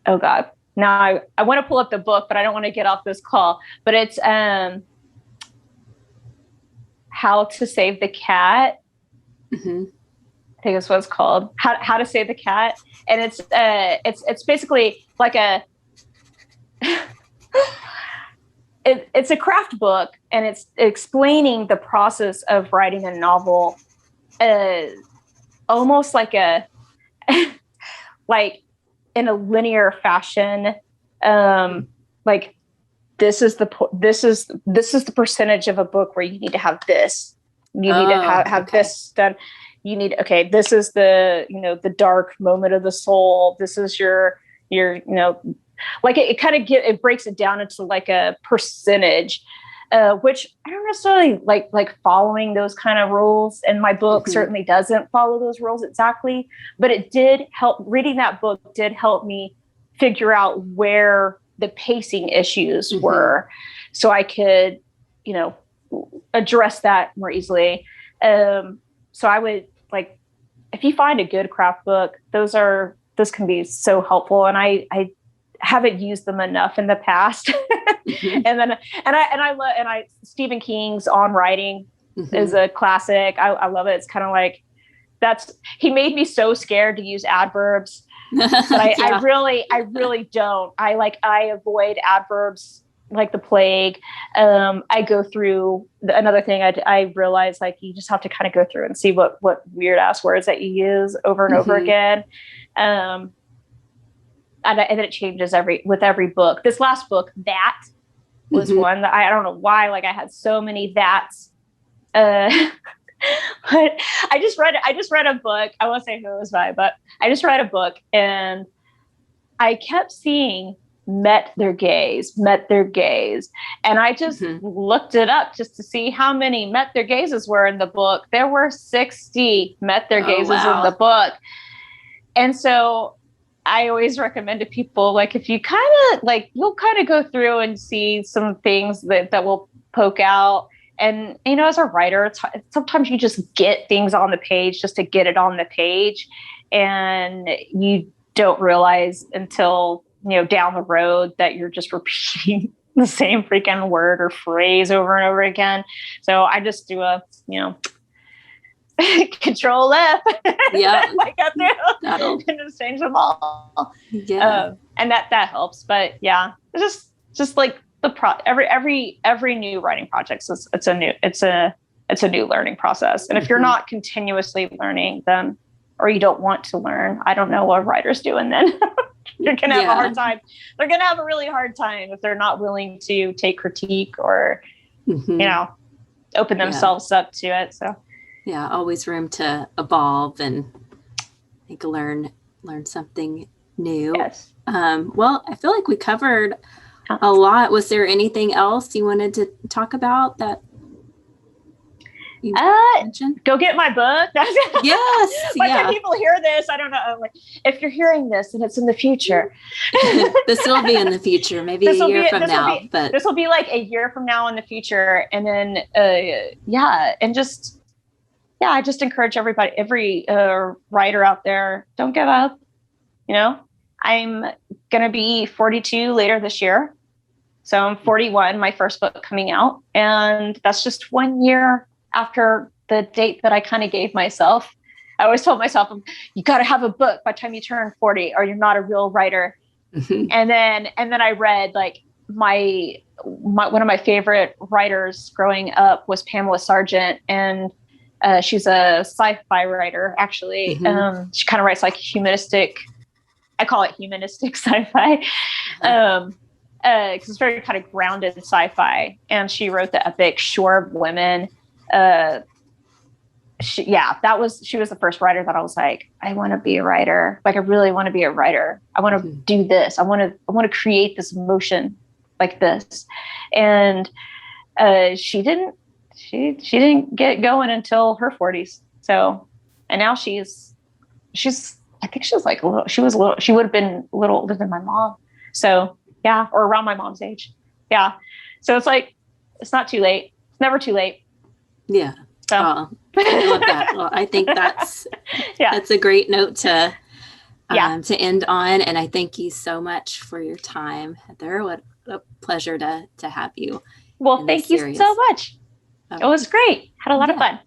oh God, now I want to pull up the book, but I don't want to get off this call. But it's How to Save the Cat. I think that's what it's called. How to Save the Cat. And it's basically like it's a craft book, and it's explaining the process of writing a novel, almost like like in a linear fashion. Like this is the percentage of a book where you need to have this. You need to have this done. You need, this is the dark moment of the soul. This is your like it breaks it down into like a percentage, which I don't necessarily like following those kind of rules. And my book certainly doesn't follow those rules exactly, but it did help. Reading that book did help me figure out where the pacing issues were, so I could, address that more easily. So I would if you find a good craft book, those can be so helpful. And I haven't used them enough in the past. and I Stephen King's On Writing is a classic. I love it. It's kind of like, he made me so scared to use adverbs, but I really don't. I avoid adverbs like the plague. I go through another thing. I realize you just have to kind of go through and see what weird ass words that you use over and over again. And then it changes with every book. This last book, was one that I don't know why, like I had so many that's, but I just read a book. I won't say who it was by, but I just read a book and I kept seeing met their gaze. And I just looked it up just to see how many met their gazes were in the book. There were 60 met their gazes in the book. And so I always recommend to people, like, if you kind of like, you'll kind of go through and see some things that will poke out. And, you know, as a writer, sometimes you just get things on the page just to get it on the page. And you don't realize until, you know, down the road that you're just repeating the same freaking word or phrase over and over again. So I just do a, you know, Control F. Yeah. Like I do. And just change them all. Yeah. And that helps. But yeah, it's just like every new writing project. So it's a new learning process. And if you're not continuously learning, then, or you don't want to learn, I don't know what writer's doing then. You're going to have a hard time. They're going to have a really hard time if they're not willing to take critique or, you know, open themselves up to it. So yeah, always room to evolve and I think learn something new. Yes. Well, I feel like we covered a lot. Was there anything else you wanted to talk about that you mentioned? Go get my book. Yes. When people hear this, I don't know. Like, if you're hearing this and it's in the future, this will be in the future, maybe a year from now. But this will be like a year from now in the future, and then I just encourage everybody, every writer out there, don't give up. You know, I'm gonna be 42 later this year, so I'm 41. My first book coming out, and that's just 1 year after the date that I kind of gave myself. I always told myself, you got to have a book by the time you turn 40 or you're not a real writer. And then I read, like, my one of my favorite writers growing up was Pamela Sargent. And she's a sci-fi writer, actually. She kind of writes like humanistic, I call it humanistic sci-fi. Because it's very kind of grounded in sci-fi. And she wrote the epic Shore of Women. She was the first writer that I was like, I want to be a writer. Like, I really want to be a writer. I want to do this. I want to create this emotion like this. And she didn't get going until her 40s. So, and now she's I think she was like she would have been a little older than my mom. So yeah, or around my mom's age. Yeah. So it's like, it's not too late. It's never too late. Yeah. So. I love that. Well, I think that's a great note to end on. And I thank you so much for your time, Heather. What a pleasure to have you. Well, thank you so much. It was great. Had a lot of fun.